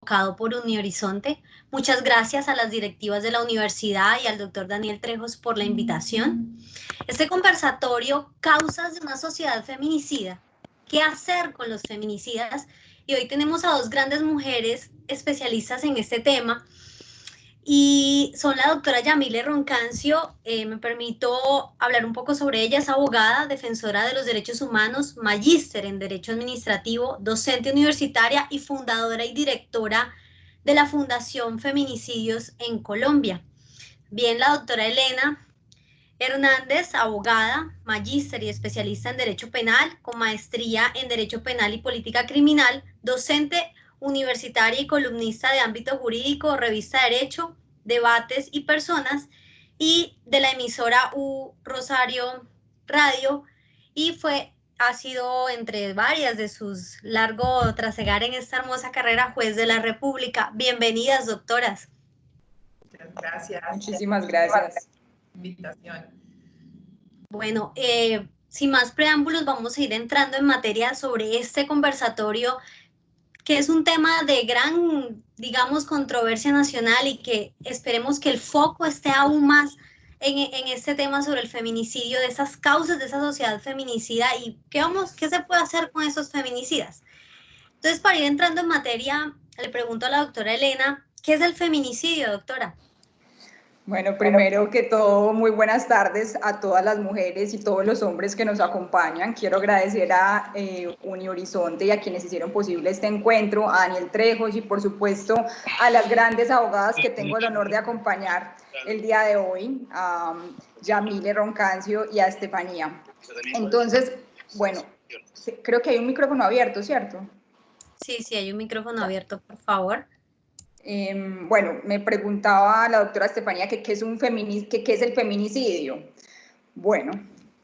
convocado por Unihorizonte. Muchas gracias a las directivas de la universidad y al doctor Daniel Trejos por la invitación. Este conversatorio, Causas de una sociedad feminicida, ¿qué hacer con los feminicidas? Y hoy tenemos a dos grandes mujeres especialistas en este tema, y son la doctora Yamile Roncancio. Me permito hablar un poco sobre ella. Es abogada, defensora de los derechos humanos, magíster en Derecho Administrativo, docente universitaria y fundadora y directora de la Fundación Feminicidios en Colombia. Bien, la doctora Elena Hernández, abogada, magíster y especialista en Derecho Penal, con maestría en Derecho Penal y Política Criminal, docente universitaria y columnista de ámbito jurídico, revista Derecho, Debates y Personas, y de la emisora U Rosario Radio, y ha sido, entre varias de sus largo trasegar en esta hermosa carrera, juez de la República. Bienvenidas, doctoras. Muchas gracias. Muchísimas gracias. Invitación. Bueno, sin más preámbulos, vamos a ir entrando en materia sobre este conversatorio, que es un tema de gran, digamos, controversia nacional, y que esperemos que el foco esté aún más en este tema sobre el feminicidio, de esas causas de esa sociedad feminicida y qué se puede hacer con esos feminicidas. Entonces, para ir entrando en materia, le pregunto a la doctora Elena, ¿qué es el feminicidio, doctora? Bueno, primero que todo, muy buenas tardes a todas las mujeres y todos los hombres que nos acompañan. Quiero agradecer a Unihorizonte y a quienes hicieron posible este encuentro, a Daniel Trejos y por supuesto a las grandes abogadas que tengo el honor de acompañar el día de hoy, a Yamile Roncancio y a Estefanía. Entonces, bueno, creo que hay un micrófono abierto, ¿cierto? Sí, hay un micrófono abierto, por favor. Bueno, me preguntaba la doctora Estefanía que qué es el feminicidio. Bueno,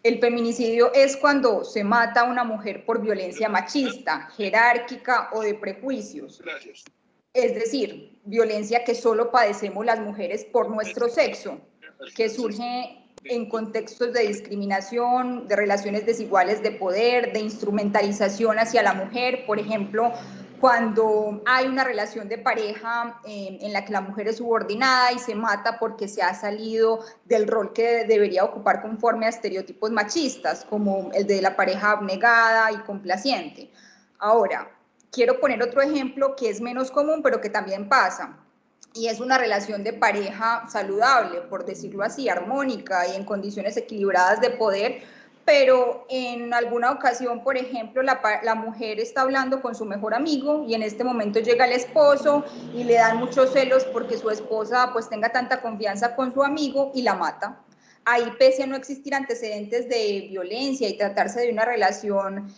el feminicidio es cuando se mata a una mujer por violencia machista, jerárquica o de prejuicios. Gracias. Es decir, violencia que solo padecemos las mujeres por nuestro sexo, que surge en contextos de discriminación, de relaciones desiguales de poder, de instrumentalización hacia la mujer, por ejemplo, cuando hay una relación de pareja en la que la mujer es subordinada y se mata porque se ha salido del rol que debería ocupar conforme a estereotipos machistas, como el de la pareja abnegada y complaciente. Ahora, quiero poner otro ejemplo que es menos común, pero que también pasa, y es una relación de pareja saludable, por decirlo así, armónica y en condiciones equilibradas de poder, pero en alguna ocasión, por ejemplo, la mujer está hablando con su mejor amigo y en este momento llega el esposo y le dan muchos celos porque su esposa pues tenga tanta confianza con su amigo y la mata. Ahí, pese a no existir antecedentes de violencia y tratarse de una relación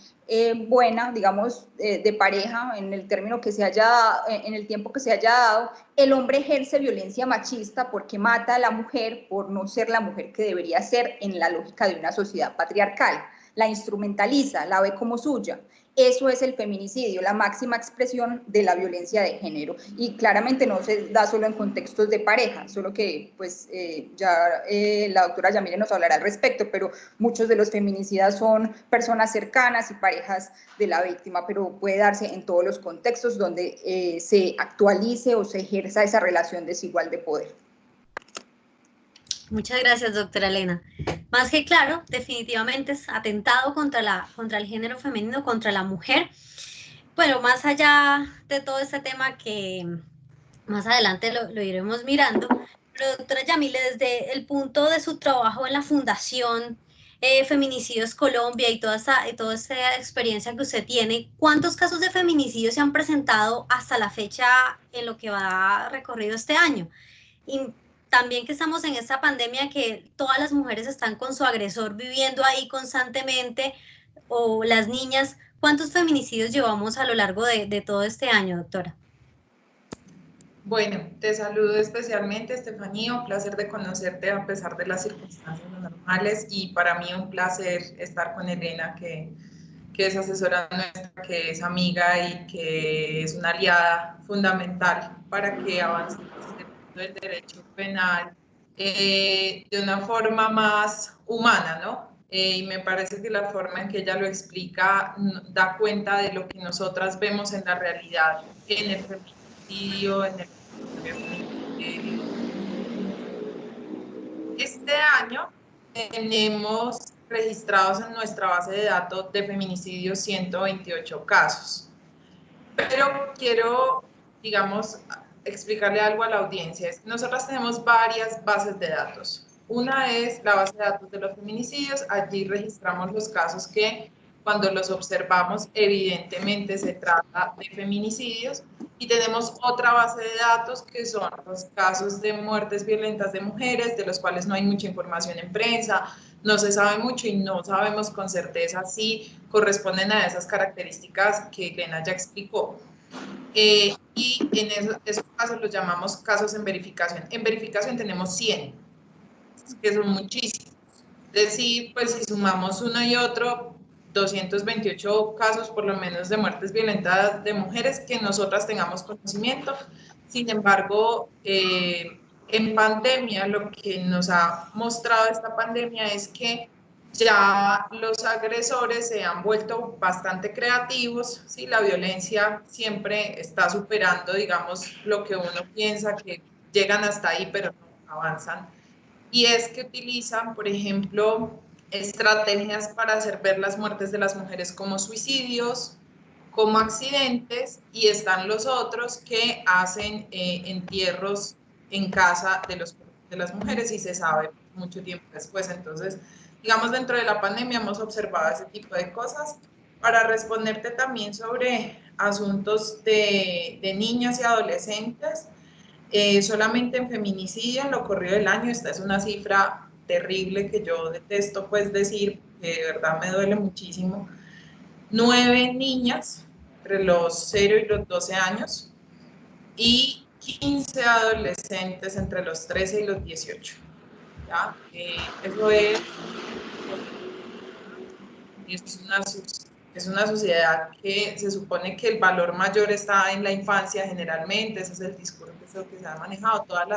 buena, digamos, de pareja, en el término que se haya, en el tiempo que se haya dado, el hombre ejerce violencia machista porque mata a la mujer por no ser la mujer que debería ser en la lógica de una sociedad patriarcal. La instrumentaliza, la ve como suya. Eso es el feminicidio, la máxima expresión de la violencia de género. Y claramente no se da solo en contextos de pareja, solo que pues la doctora Yamile nos hablará al respecto, pero muchos de los feminicidas son personas cercanas y parejas de la víctima, pero puede darse en todos los contextos donde se actualice o se ejerza esa relación desigual de poder. Muchas gracias, doctora Elena. Más que claro, definitivamente es atentado contra el género femenino, contra la mujer. Bueno, más allá de todo este tema que más adelante lo iremos mirando, pero doctora Yamile, desde el punto de su trabajo en la Fundación Feminicidios Colombia y toda esa experiencia que usted tiene, ¿cuántos casos de feminicidio se han presentado hasta la fecha en lo que va recorrido este año? Y también que estamos en esta pandemia, que todas las mujeres están con su agresor viviendo ahí constantemente, o las niñas, ¿cuántos feminicidios llevamos a lo largo de todo este año, doctora? Bueno, te saludo especialmente, Estefanía, un placer de conocerte a pesar de las circunstancias normales, y para mí un placer estar con Elena, que es asesora nuestra, que es amiga y que es una aliada fundamental para que avancemos en el mundo del derecho penal de una forma más humana, ¿no? Y me parece que la forma en que ella lo explica da cuenta de lo que nosotras vemos en la realidad en el feminismo. feminicidio, en el este año tenemos registrados en nuestra base de datos de feminicidios 128 casos. Pero quiero, digamos, explicarle algo a la audiencia. Nosotros tenemos varias bases de datos. Una es la base de datos de los feminicidios. Allí registramos los casos que cuando los observamos evidentemente se trata de feminicidios. Y tenemos otra base de datos que son los casos de muertes violentas de mujeres, de los cuales no hay mucha información en prensa, no se sabe mucho y no sabemos con certeza si corresponden a esas características que Elena ya explicó. Y en esos casos los llamamos casos en verificación. En verificación tenemos 100, que son muchísimos. Es decir, pues si sumamos uno y otro, 228 casos por lo menos de muertes violentas de mujeres que nosotras tengamos conocimiento. Sin embargo, en pandemia, lo que nos ha mostrado esta pandemia es que ya los agresores se han vuelto bastante creativos, ¿sí? La violencia siempre está superando, digamos, lo que uno piensa, que llegan hasta ahí, pero no avanzan. Y es que utilizan, por ejemplo, estrategias para hacer ver las muertes de las mujeres como suicidios, como accidentes, y están los otros que hacen entierros en casa de las mujeres y se sabe mucho tiempo después. Entonces, digamos, dentro de la pandemia hemos observado ese tipo de cosas. Para responderte también sobre asuntos de niñas y adolescentes, solamente en feminicidio, en lo corrido del año, esta es una cifra terrible que yo detesto pues decir, que de verdad me duele muchísimo. 9 niñas entre los 0 y los 12 años y 15 adolescentes entre los 13 y los 18. ¿Ya? Eso es una sociedad que se supone que el valor mayor está en la infancia generalmente, ese es el discurso que se ha manejado, todas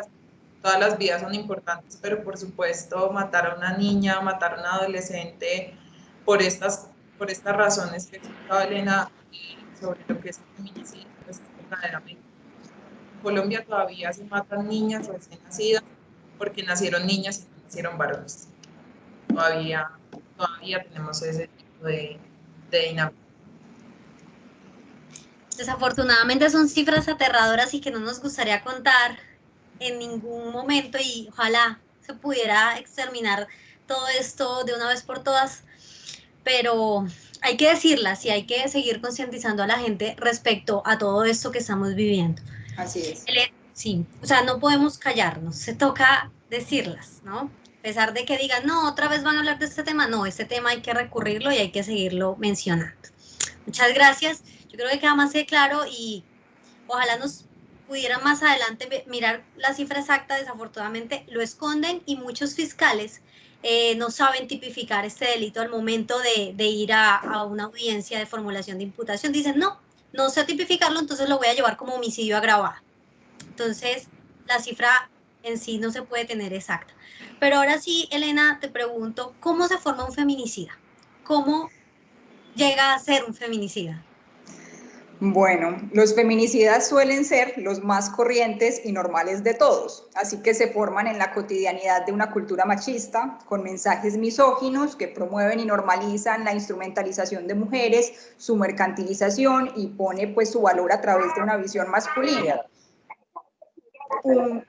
las vidas son importantes, pero por supuesto matar a una niña, matar a un adolescente por estas razones que explicaba Elena sobre lo que es el feminicidio, pues verdaderamente. En Colombia todavía se matan niñas recién nacidas porque nacieron niñas y no nacieron varones. Todavía tenemos ese tipo de dinámica. Desafortunadamente son cifras aterradoras y que no nos gustaría contar en ningún momento, y ojalá se pudiera exterminar todo esto de una vez por todas, pero hay que decirlas y hay que seguir concientizando a la gente respecto a todo esto que estamos viviendo. Así es. Sí, o sea, no podemos callarnos, se toca decirlas, ¿no? A pesar de que digan, no, otra vez van a hablar de este tema, no, este tema hay que recurrirlo y hay que seguirlo mencionando. Muchas gracias, yo creo que queda más que claro y ojalá nos pudieran más adelante mirar la cifra exacta. Desafortunadamente lo esconden y muchos fiscales no saben tipificar este delito al momento de ir a una audiencia de formulación de imputación. Dicen, no sé tipificarlo, entonces lo voy a llevar como homicidio agravado. Entonces, la cifra en sí no se puede tener exacta. Pero ahora sí, Elena, te pregunto, ¿cómo se forma un feminicida? ¿Cómo llega a ser un feminicida? Bueno, los feminicidas suelen ser los más corrientes y normales de todos, así que se forman en la cotidianidad de una cultura machista, con mensajes misóginos que promueven y normalizan la instrumentalización de mujeres, su mercantilización y pone pues su valor a través de una visión masculina. Un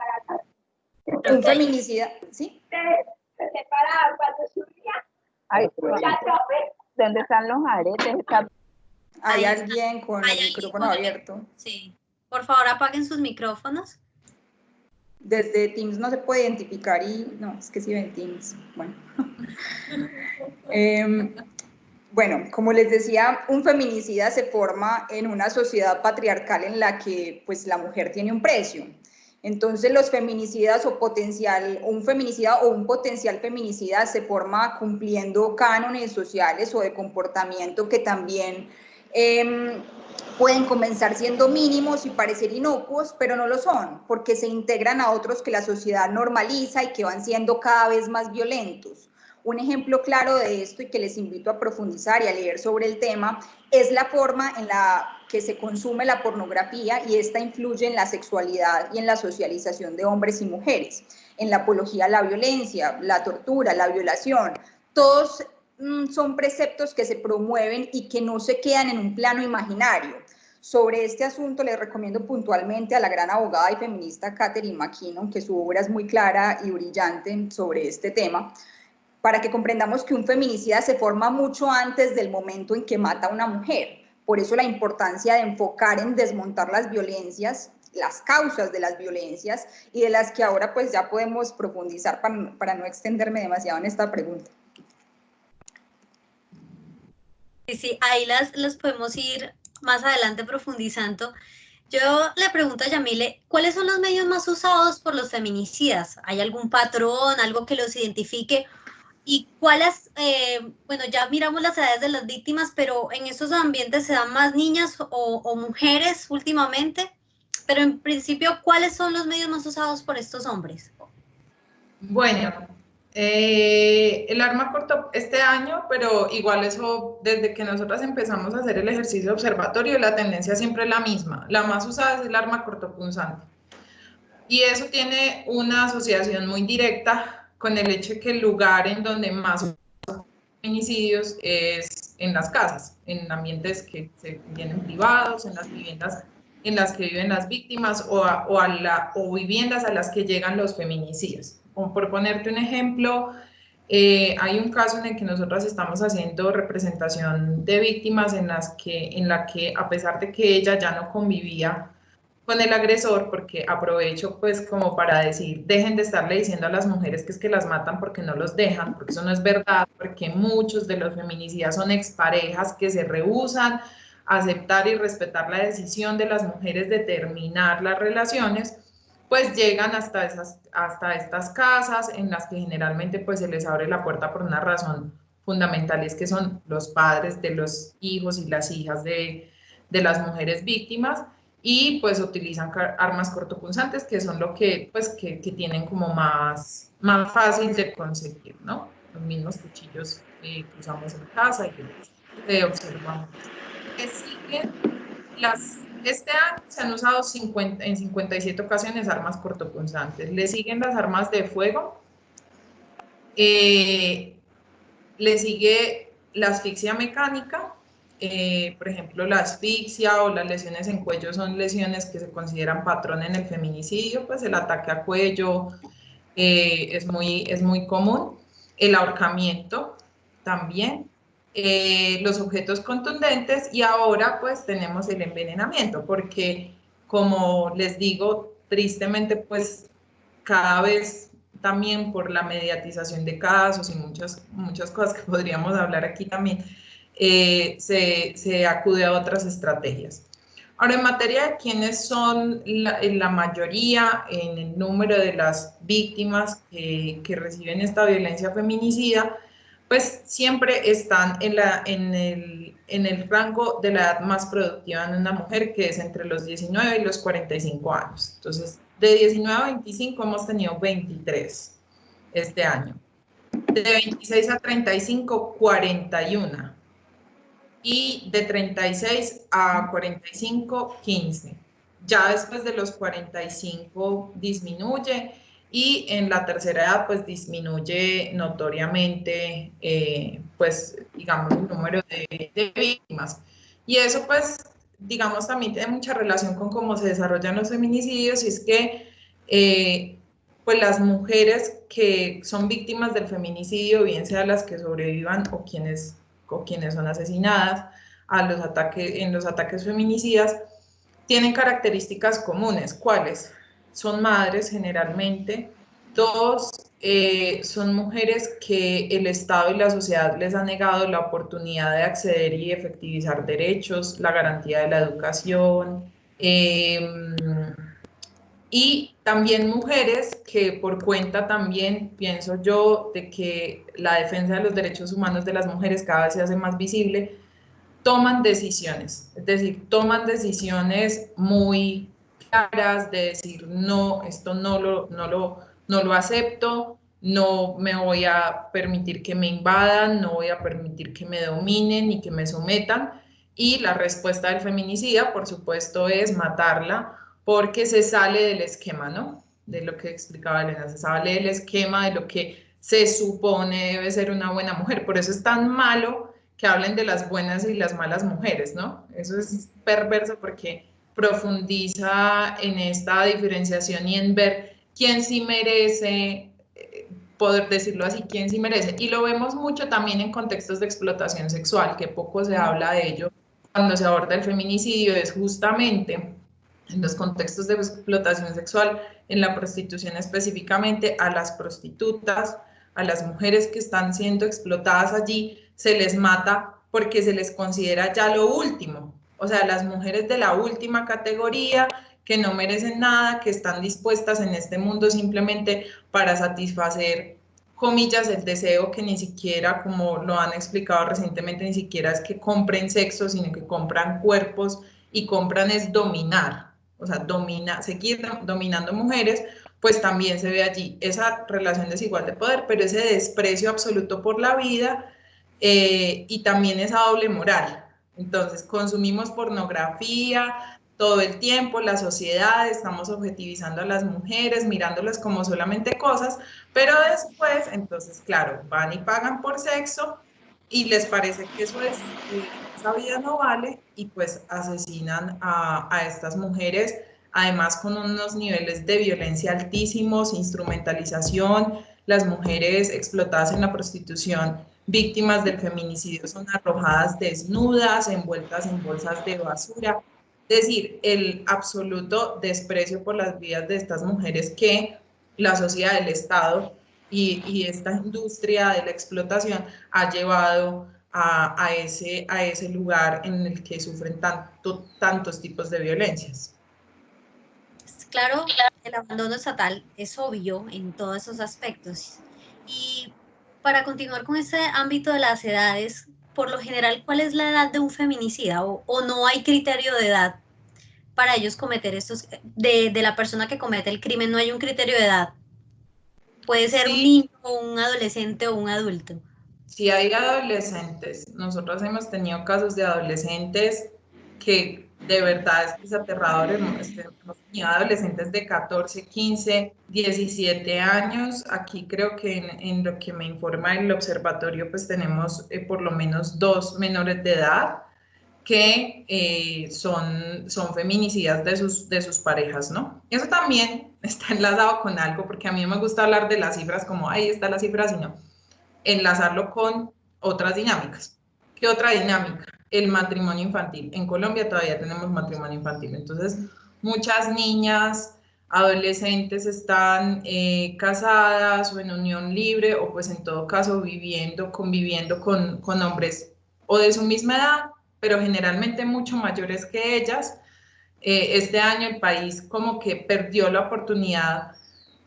feminicida, ¿sí? ¿Dónde están los aretes? Hay alguien con el micrófono abierto. Sí. Por favor, apaguen sus micrófonos. Desde Teams no se puede identificar y... No, es que sí ven Teams. Bueno. Bueno, como les decía, un feminicida se forma en una sociedad patriarcal en la que pues, la mujer tiene un precio. Entonces los feminicidas un feminicida o un potencial feminicida se forma cumpliendo cánones sociales o de comportamiento que también pueden comenzar siendo mínimos y parecer inocuos, pero no lo son, porque se integran a otros que la sociedad normaliza y que van siendo cada vez más violentos. Un ejemplo claro de esto y que les invito a profundizar y a leer sobre el tema es la forma en la que se consume la pornografía y esta influye en la sexualidad y en la socialización de hombres y mujeres, en la apología a la violencia, la tortura, la violación. Todos son preceptos que se promueven y que no se quedan en un plano imaginario. Sobre este asunto les recomiendo puntualmente a la gran abogada y feminista Catherine McKinnon, que su obra es muy clara y brillante sobre este tema, para que comprendamos que un feminicida se forma mucho antes del momento en que mata a una mujer. Por eso la importancia de enfocar en desmontar las violencias, las causas de las violencias, y de las que ahora pues ya podemos profundizar para no extenderme demasiado en esta pregunta. Sí, ahí las podemos ir más adelante profundizando. Yo le pregunto a Yamile, ¿cuáles son los medios más usados por los feminicidas? ¿Hay algún patrón, algo que los identifique? ¿Y cuáles, bueno, ya miramos las edades de las víctimas, pero en esos ambientes se dan más niñas o mujeres últimamente? Pero en principio, ¿cuáles son los medios más usados por estos hombres? Bueno, el arma corto este año, pero igual eso, desde que nosotras empezamos a hacer el ejercicio observatorio, la tendencia siempre es la misma. La más usada es el arma cortopunzante. Y eso tiene una asociación muy directa con el hecho de que el lugar en donde más feminicidios es en las casas, en ambientes que se tienen privados, en las viviendas en las que viven las víctimas o viviendas a las que llegan los feminicidios. Como por ponerte un ejemplo, hay un caso en el que nosotras estamos haciendo representación de víctimas en la que a pesar de que ella ya no convivía con el agresor, porque aprovecho pues como para decir, dejen de estarle diciendo a las mujeres que es que las matan porque no los dejan, porque eso no es verdad, porque muchos de los feminicidas son exparejas que se rehúsan a aceptar y respetar la decisión de las mujeres de terminar las relaciones, pues llegan hasta estas casas en las que generalmente pues se les abre la puerta por una razón fundamental, es que son los padres de los hijos y las hijas de las mujeres víctimas, y pues utilizan armas cortopunzantes que son lo que pues que tienen como más fácil de conseguir, ¿no? Los mismos cuchillos que usamos en casa y que observamos. Este año se han usado en 57 ocasiones armas cortopunzantes. Le siguen las armas de fuego, le sigue la asfixia mecánica. Por ejemplo, la asfixia o las lesiones en cuello son lesiones que se consideran patrón en el feminicidio, pues el ataque a cuello es muy común. El ahorcamiento también. Los objetos contundentes, y ahora pues tenemos el envenenamiento, porque como les digo, tristemente pues cada vez también por la mediatización de casos y muchas cosas que podríamos hablar aquí también, se acude a otras estrategias. Ahora, en materia de quiénes son la mayoría en el número de las víctimas que reciben esta violencia feminicida, pues siempre están en el rango de la edad más productiva en una mujer, que es entre los 19 y los 45 años. Entonces, de 19 a 25 hemos tenido 23 este año. De 26 a 35, 41. Y de 36 a 45, 15. Ya después de los 45 disminuye, y en la tercera edad pues disminuye notoriamente pues digamos el número de víctimas. Y eso pues digamos también tiene mucha relación con cómo se desarrollan los feminicidios, y es que pues las mujeres que son víctimas del feminicidio, bien sea las que sobrevivan o quienes son asesinadas en los ataques feminicidas, tienen características comunes. ¿Cuáles? Son madres generalmente. Dos, son mujeres que el Estado y la sociedad les han negado la oportunidad de acceder y efectivizar derechos, la garantía de la educación, y también mujeres que por cuenta también, pienso yo, de que la defensa de los derechos humanos de las mujeres cada vez se hace más visible, toman decisiones, es decir, toman decisiones muy claras de decir, no, esto no lo acepto, no me voy a permitir que me invadan, no voy a permitir que me dominen y que me sometan. Y la respuesta del feminicida, por supuesto, es matarla porque se sale del esquema, ¿no? De lo que explicaba Elena, se sale del esquema de lo que se supone debe ser una buena mujer. Por eso es tan malo que hablen de las buenas y las malas mujeres, ¿no? Eso es perverso porque profundiza en esta diferenciación y en ver quién sí merece, poder decirlo así, quién sí merece. Y lo vemos mucho también en contextos de explotación sexual, que poco se habla de ello cuando se aborda el feminicidio, es justamente en los contextos de explotación sexual, en la prostitución específicamente, a las prostitutas, a las mujeres que están siendo explotadas allí, se les mata porque se les considera ya lo último. O sea, las mujeres de la última categoría, que no merecen nada, que están dispuestas en este mundo simplemente para satisfacer, comillas, el deseo, que ni siquiera, como lo han explicado recientemente, ni siquiera es que compren sexo, sino que compran cuerpos y compran es dominar, o sea, seguir dominando mujeres, pues también se ve allí esa relación desigual de poder, pero ese desprecio absoluto por la vida y también esa doble moral. Entonces, consumimos pornografía todo el tiempo, la sociedad, estamos objetivizando a las mujeres, mirándolas como solamente cosas, pero después, entonces, claro, van y pagan por sexo y les parece que eso es, esa vida no vale y pues asesinan a estas mujeres, además con unos niveles de violencia altísimos, instrumentalización, las mujeres explotadas en la prostitución, víctimas del feminicidio, son arrojadas desnudas, envueltas en bolsas de basura. Es decir, el absoluto desprecio por las vidas de estas mujeres que la sociedad, el Estado y esta industria de la explotación ha llevado a ese lugar en el que sufren tantos tipos de violencias. Claro, el abandono estatal es obvio en todos esos aspectos. Y para continuar con este ámbito de las edades, por lo general, ¿cuál es la edad de un feminicida? ¿O no hay criterio de edad para ellos cometer estos, de la persona que comete el crimen, no hay un criterio de edad? Puede ser un niño, un adolescente o un adulto. Si hay adolescentes, nosotros hemos tenido casos de adolescentes que de verdad es aterrador. Hemos tenido adolescentes de 14, 15, 17 años. Aquí creo que en lo que me informa el observatorio, pues tenemos por lo menos 2 menores de edad que son feminicidas de sus parejas, ¿no? Y eso también está enlazado con algo, porque a mí no me gusta hablar de las cifras como, ahí está la cifra, sino enlazarlo con otras dinámicas. ¿Qué otra dinámica? El matrimonio infantil. En Colombia todavía tenemos matrimonio infantil, entonces muchas niñas, adolescentes están casadas o en unión libre o pues en todo caso conviviendo con hombres o de su misma edad, pero generalmente mucho mayores que ellas. Este año el país como que perdió la oportunidad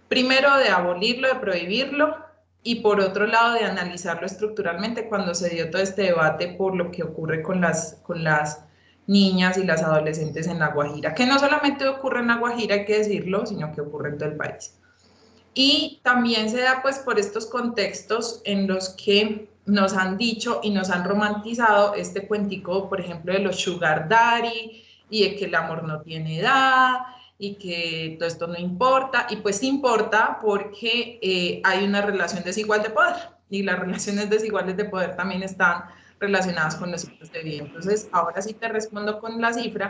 primero de abolirlo, de prohibirlo, y por otro lado de analizarlo estructuralmente cuando se dio todo este debate por lo que ocurre con las niñas y las adolescentes en La Guajira, que no solamente ocurre en La Guajira, hay que decirlo, sino que ocurre en todo el país. Y también se da pues por estos contextos en los que nos han dicho y nos han romantizado este cuentico, por ejemplo, de los sugar daddy y de que el amor no tiene edad y que todo esto no importa, y pues importa porque hay una relación desigual de poder y las relaciones desiguales de poder también están relacionadas con los ciclos de vida. Entonces, ahora sí te respondo con la cifra.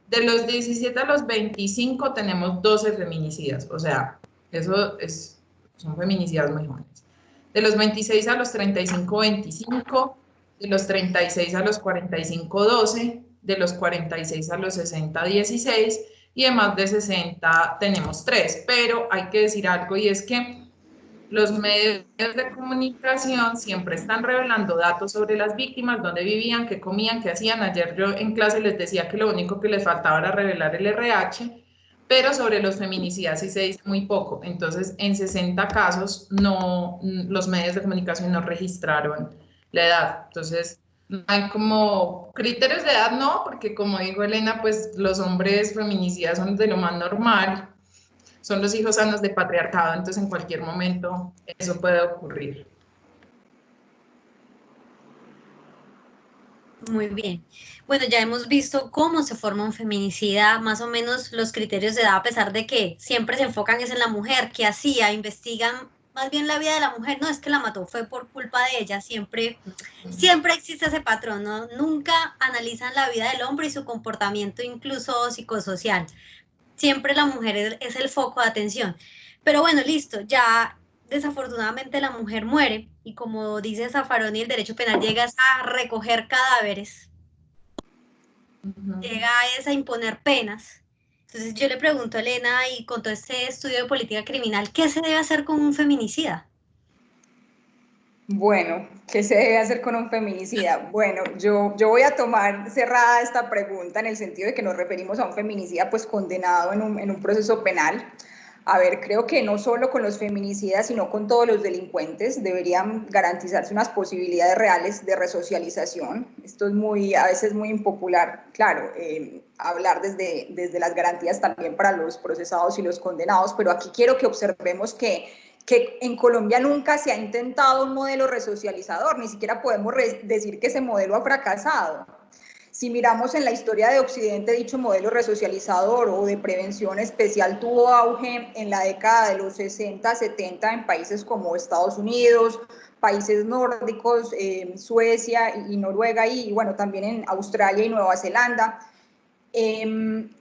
De los 17 a los 25 tenemos 12 feminicidas, o sea, son feminicidas muy jóvenes. De los 26 a los 35, 25, de los 36 a los 45, 12, de los 46 a los 60, 16, y de más de 60 tenemos 3. Pero hay que decir algo, y es que los medios de comunicación siempre están revelando datos sobre las víctimas, dónde vivían, qué comían, qué hacían. Ayer yo en clase les decía que lo único que les faltaba era revelar el RH, pero sobre los feminicidas sí se dice muy poco. Entonces, en 60 casos los medios de comunicación no registraron la edad. Entonces, no hay como criterios de edad, no, porque como dijo Elena, pues los hombres feminicidas son de lo más normal, son los hijos sanos de patriarcado, entonces en cualquier momento eso puede ocurrir. Muy bien. Bueno, ya hemos visto cómo se forma un feminicida, más o menos los criterios de edad, a pesar de que siempre se enfocan es en la mujer, qué hacía, investigan más bien la vida de la mujer, no es que la mató, fue por culpa de ella, siempre existe ese patrón, ¿no? Nunca analizan la vida del hombre y su comportamiento incluso psicosocial. Siempre la mujer es el foco de atención. Pero bueno, listo, ya desafortunadamente la mujer muere y como dice Zaffaroni, el derecho penal llega a recoger cadáveres, llega a imponer penas. Entonces yo le pregunto a Elena, y con todo este estudio de política criminal, ¿qué se debe hacer con un feminicida? Bueno, ¿qué se debe hacer con un feminicida? Bueno, yo voy a tomar cerrada esta pregunta en el sentido de que nos referimos a un feminicida pues condenado en un proceso penal. A ver, creo que no solo con los feminicidas, sino con todos los delincuentes deberían garantizarse unas posibilidades reales de resocialización. Esto es a veces muy impopular, claro, hablar desde las garantías también para los procesados y los condenados, pero aquí quiero que observemos que en Colombia nunca se ha intentado un modelo resocializador, ni siquiera podemos decir que ese modelo ha fracasado. Si miramos en la historia de Occidente, dicho modelo resocializador o de prevención especial tuvo auge en la década de los 60, 70 en países como Estados Unidos, países nórdicos, Suecia y Noruega, y bueno, también en Australia y Nueva Zelanda. En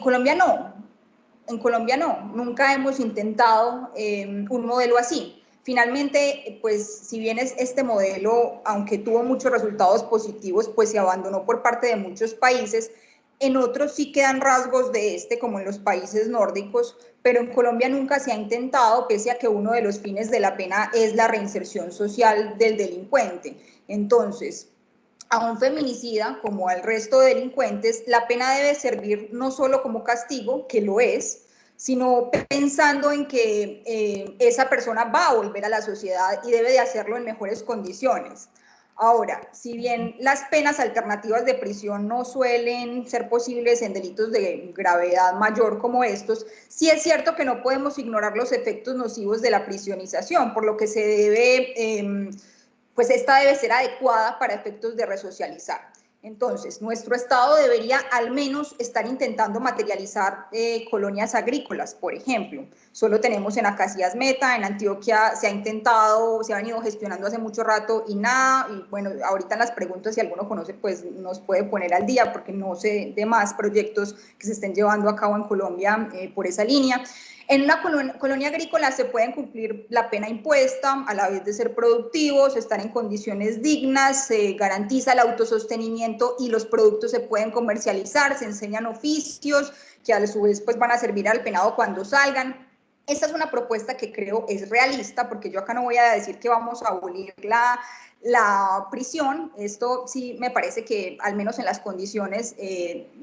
Colombia no, nunca hemos intentado un modelo así. Finalmente, pues si bien este modelo, aunque tuvo muchos resultados positivos, pues se abandonó por parte de muchos países. En otros sí quedan rasgos de como en los países nórdicos, pero en Colombia nunca se ha intentado, pese a que uno de los fines de la pena es la reinserción social del delincuente. Entonces, a un feminicida, como al resto de delincuentes, la pena debe servir no solo como castigo, que lo es, sino pensando en que esa persona va a volver a la sociedad y debe de hacerlo en mejores condiciones. Ahora, si bien las penas alternativas de prisión no suelen ser posibles en delitos de gravedad mayor como estos, sí es cierto que no podemos ignorar los efectos nocivos de la prisionización, por lo que se debe pues esta debe ser adecuada para efectos de resocializar. Entonces, nuestro Estado debería al menos estar intentando materializar colonias agrícolas, por ejemplo. Solo tenemos en Acacias Meta, en Antioquia se ha intentado, se ha venido gestionando hace mucho rato y nada, y bueno, ahorita en las preguntas, si alguno conoce, pues nos puede poner al día, porque no sé de más proyectos que se estén llevando a cabo en Colombia por esa línea. En una colonia agrícola se pueden cumplir la pena impuesta, a la vez de ser productivos, estar en condiciones dignas, se garantiza el autosostenimiento y los productos se pueden comercializar, se enseñan oficios que a su vez pues van a servir al penado cuando salgan. Esta es una propuesta que creo es realista, porque yo acá no voy a decir que vamos a abolir la prisión. Esto sí me parece que al menos en las condiciones,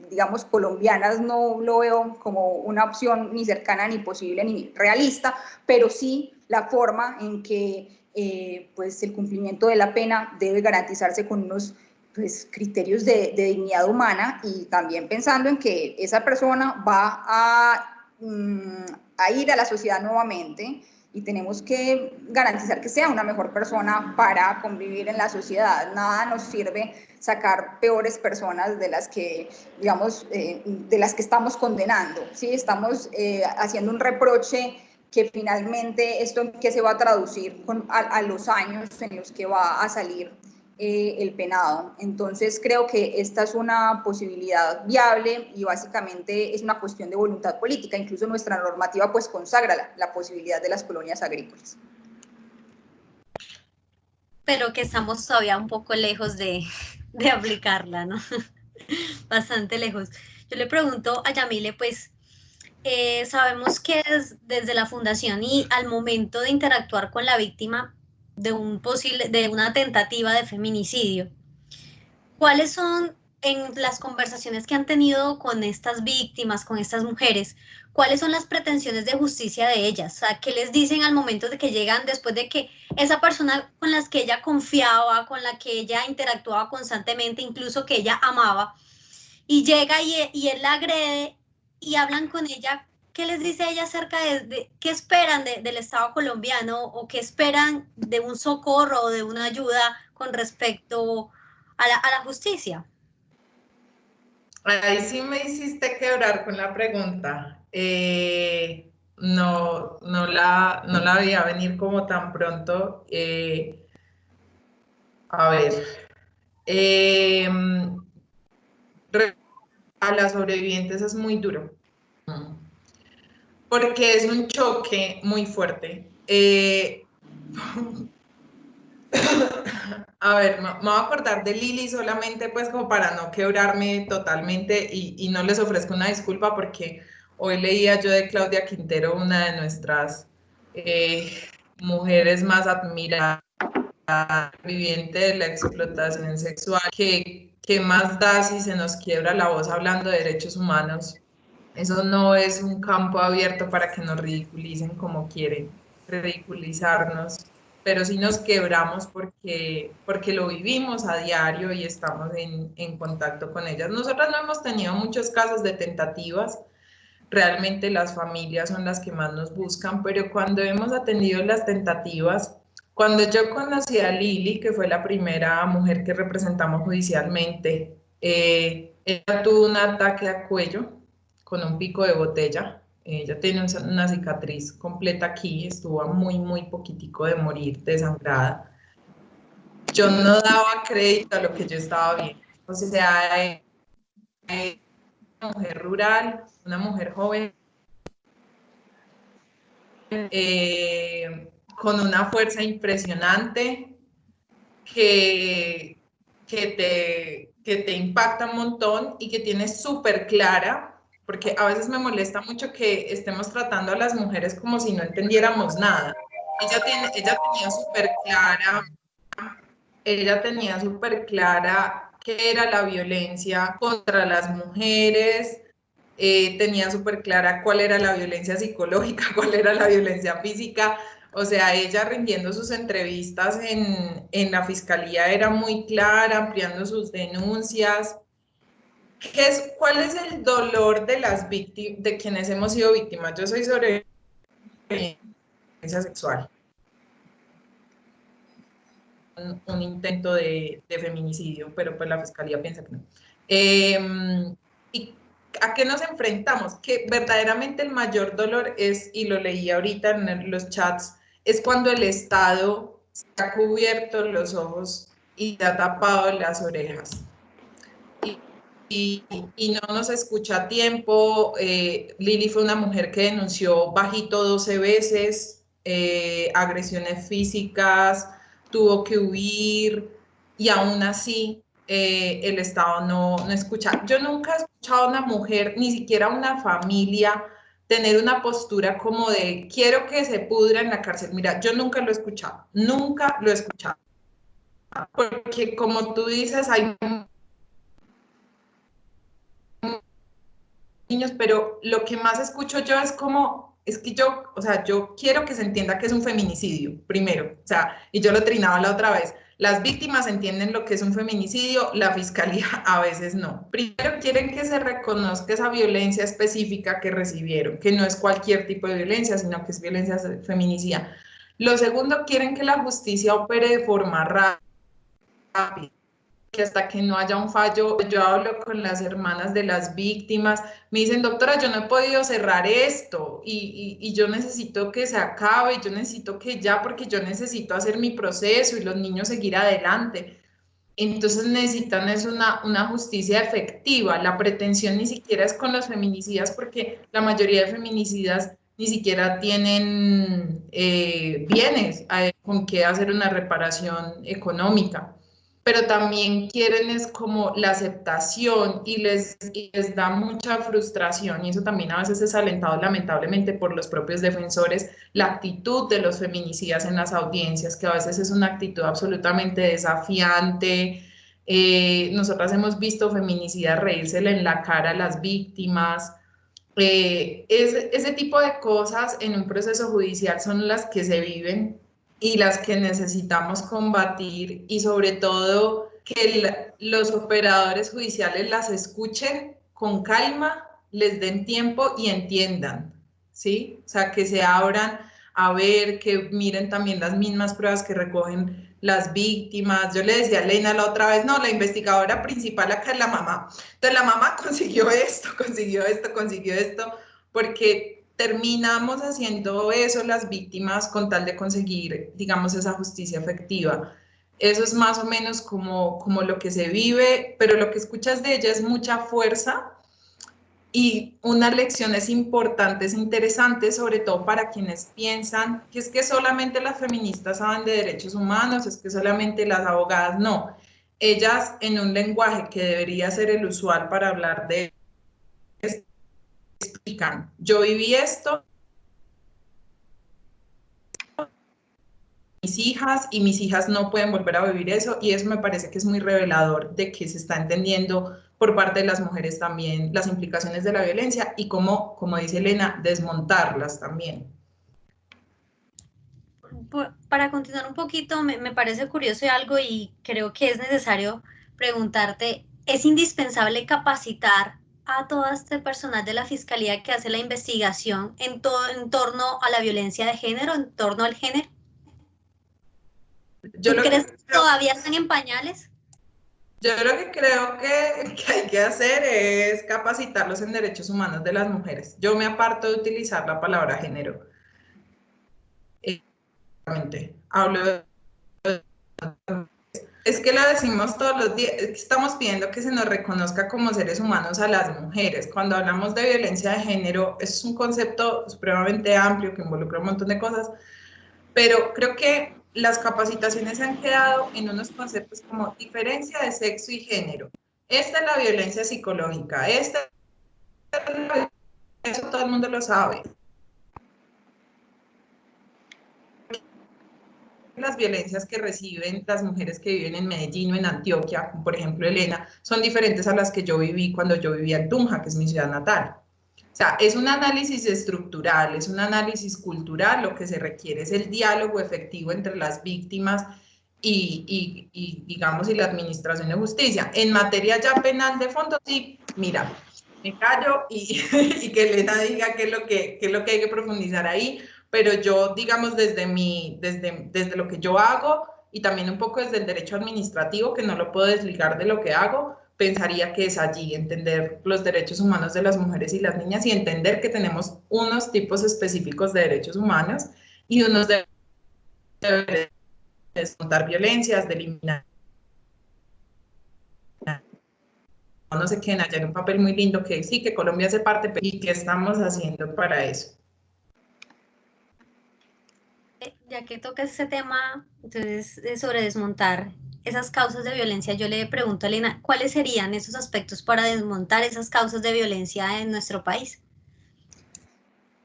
digamos, colombianas, no lo veo como una opción ni cercana, ni posible, ni realista, pero sí la forma en que pues el cumplimiento de la pena debe garantizarse con unos pues, criterios de dignidad humana, y también pensando en que esa persona va a ir a la sociedad nuevamente, y tenemos que garantizar que sea una mejor persona para convivir en la sociedad. Nada nos sirve sacar peores personas de las que, digamos, de las que estamos condenando, ¿sí? Estamos haciendo un reproche que finalmente esto en qué se va a traducir a los años en los que va a salir el penado. Entonces creo que esta es una posibilidad viable y básicamente es una cuestión de voluntad política. Incluso nuestra normativa pues consagra la posibilidad de las colonias agrícolas. Pero que estamos todavía un poco lejos de aplicarla, ¿no? Bastante lejos. Yo le pregunto a Yamile, pues sabemos que desde la fundación y al momento de interactuar con la víctima de una tentativa de feminicidio, ¿cuáles son en las conversaciones que han tenido con estas víctimas, con estas mujeres, cuáles son las pretensiones de justicia de ellas? O sea, ¿qué les dicen al momento de que llegan después de que esa persona con la que ella confiaba, con la que ella interactuaba constantemente, incluso que ella amaba, y llega y él la agrede y hablan con ella? ¿Qué les dice ella acerca de qué esperan del Estado colombiano o qué esperan de un socorro o de una ayuda con respecto a la justicia. Ahí sí me hiciste quebrar con la pregunta. No la veía venir como tan pronto. A ver, a las sobrevivientes es muy duro, porque es un choque muy fuerte. A ver, me voy a acordar de Lili solamente pues como para no quebrarme totalmente y no les ofrezco una disculpa porque hoy leía yo de Claudia Quintero, una de nuestras mujeres más admiradas, viviente de la explotación sexual, que más da si se nos quiebra la voz hablando de derechos humanos. Eso no es un campo abierto para que nos ridiculicen como quieren ridiculizarnos, pero sí nos quebramos porque lo vivimos a diario y estamos en contacto con ellas. Nosotras no hemos tenido muchos casos de tentativas, realmente las familias son las que más nos buscan, pero cuando hemos atendido las tentativas, cuando yo conocí a Lili, que fue la primera mujer que representamos judicialmente, ella tuvo un ataque a cuello con un pico de botella. Ella tiene una cicatriz completa aquí, estuvo a muy poquitico de morir, desangrada. Yo no daba crédito a lo que yo estaba viendo. O sea, una mujer rural, una mujer joven, con una fuerza impresionante que te impacta un montón y que tienes súper clara, porque a veces me molesta mucho que estemos tratando a las mujeres como si no entendiéramos nada. Ella tenía súper clara qué era la violencia contra las mujeres, tenía súper clara cuál era la violencia psicológica, cuál era la violencia física. O sea, ella rindiendo sus entrevistas en la fiscalía era muy clara, ampliando sus denuncias. ¿Cuál es el dolor de las víctimas, de quienes hemos sido víctimas? Yo soy sobre violencia sexual. Un intento de feminicidio, pero pues la fiscalía piensa que no. ¿Y a qué nos enfrentamos? Que verdaderamente el mayor dolor es, y lo leí ahorita en los chats, es cuando el Estado se ha cubierto los ojos y se ha tapado las orejas. Y no nos escucha a tiempo. Lili fue una mujer que denunció bajito 12 veces, agresiones físicas, tuvo que huir y aún así el Estado no escucha. Yo nunca he escuchado a una mujer, ni siquiera una familia, tener una postura como de quiero que se pudra en la cárcel. Mira, yo nunca lo he escuchado, nunca lo he escuchado. Porque como tú dices, hay niños, pero lo que más escucho yo es como, es que yo, o sea, yo quiero que se entienda que es un feminicidio, primero, o sea, y yo lo trinaba la otra vez, las víctimas entienden lo que es un feminicidio, la fiscalía a veces no. Primero quieren que se reconozca esa violencia específica que recibieron, que no es cualquier tipo de violencia, sino que es violencia feminicida. Lo segundo, quieren que la justicia opere de forma rápida, que hasta que no haya un fallo. Yo hablo con las hermanas de las víctimas, me dicen, doctora, yo no he podido cerrar esto y yo necesito que se acabe, yo necesito que ya, porque yo necesito hacer mi proceso y los niños seguir adelante. Entonces necesitan es una justicia efectiva. La pretensión ni siquiera es con los feminicidas, porque la mayoría de feminicidas ni siquiera tienen bienes con que hacer una reparación económica, pero también quieren es como la aceptación y les da mucha frustración, y eso también a veces es alentado lamentablemente por los propios defensores, la actitud de los feminicidas en las audiencias, que a veces es una actitud absolutamente desafiante. Nosotras hemos visto feminicidas reírsele en la cara a las víctimas. Ese tipo de cosas en un proceso judicial son las que se viven y las que necesitamos combatir, y sobre todo que los operadores judiciales las escuchen con calma, les den tiempo y entiendan, ¿sí? O sea, que se abran a ver, que miren también las mismas pruebas que recogen las víctimas. Yo le decía a Elena la otra vez, no, la investigadora principal acá es la mamá. Entonces la mamá consiguió esto, porque terminamos haciendo eso las víctimas con tal de conseguir, digamos, esa justicia efectiva. Eso es más o menos como lo que se vive, pero lo que escuchas de ella es mucha fuerza y unas lecciones importantes, interesantes, sobre todo para quienes piensan que es que solamente las feministas saben de derechos humanos, es que solamente las abogadas no. Ellas, en un lenguaje que debería ser el usual para hablar de esto, explican, yo viví esto, y mis hijas no pueden volver a vivir eso, y eso me parece que es muy revelador de que se está entendiendo por parte de las mujeres también las implicaciones de la violencia y cómo, como dice Elena, desmontarlas también. Para continuar un poquito, me parece curioso algo y creo que es necesario preguntarte, ¿es indispensable capacitar a todo este personal de la Fiscalía que hace la investigación en torno a la violencia de género, en torno al género? ¿Tú crees que todavía están en pañales? Yo lo que creo que hay que hacer es capacitarlos en derechos humanos de las mujeres. Yo me aparto de utilizar la palabra género. Hablo de... Es que lo decimos todos los días, estamos pidiendo que se nos reconozca como seres humanos a las mujeres. Cuando hablamos de violencia de género, es un concepto supremamente amplio que involucra un montón de cosas, pero creo que las capacitaciones han quedado en unos conceptos como diferencia de sexo y género. Esta es la violencia psicológica, esta es la violencia, eso todo el mundo lo sabe. Las violencias que reciben las mujeres que viven en Medellín o en Antioquia, como por ejemplo Elena, son diferentes a las que yo viví cuando yo vivía en Tunja, que es mi ciudad natal. O sea, es un análisis estructural, es un análisis cultural, lo que se requiere es el diálogo efectivo entre las víctimas y digamos, y la administración de justicia. En materia ya penal de fondo, sí, mira, me callo y que Elena diga qué es lo que hay que profundizar ahí, pero yo, digamos, desde lo que yo hago y también un poco desde el derecho administrativo, que no lo puedo desligar de lo que hago, pensaría que es allí entender los derechos humanos de las mujeres y las niñas y entender que tenemos unos tipos específicos de derechos humanos y unos de desmontar violencias, de eliminar, no se queden allá en un papel muy lindo que sí, que Colombia hace parte y que estamos haciendo para eso. Ya que tocas ese tema, entonces, sobre desmontar esas causas de violencia, yo le pregunto a Elena, ¿cuáles serían esos aspectos para desmontar esas causas de violencia en nuestro país?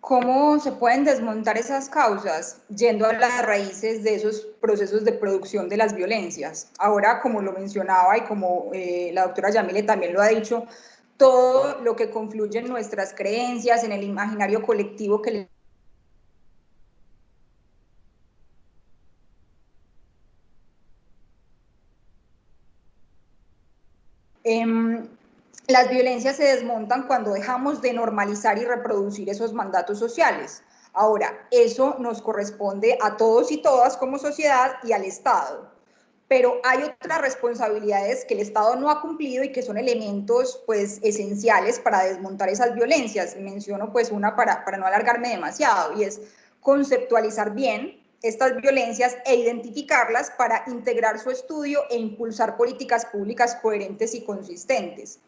¿Cómo se pueden desmontar esas causas? Yendo a las raíces de esos procesos de producción de las violencias. Ahora, como lo mencionaba y como la doctora Yamile también lo ha dicho, todo lo que confluye en nuestras creencias, en el imaginario colectivo que le las violencias se desmontan cuando dejamos de normalizar y reproducir esos mandatos sociales. Ahora, eso nos corresponde a todos y todas como sociedad y al Estado. Pero hay otras responsabilidades que el Estado no ha cumplido y que son elementos pues, esenciales para desmontar esas violencias. Menciono pues una para no alargarme demasiado, y es conceptualizar bien estas violencias e identificarlas para integrar su estudio e impulsar políticas públicas coherentes y consistentes.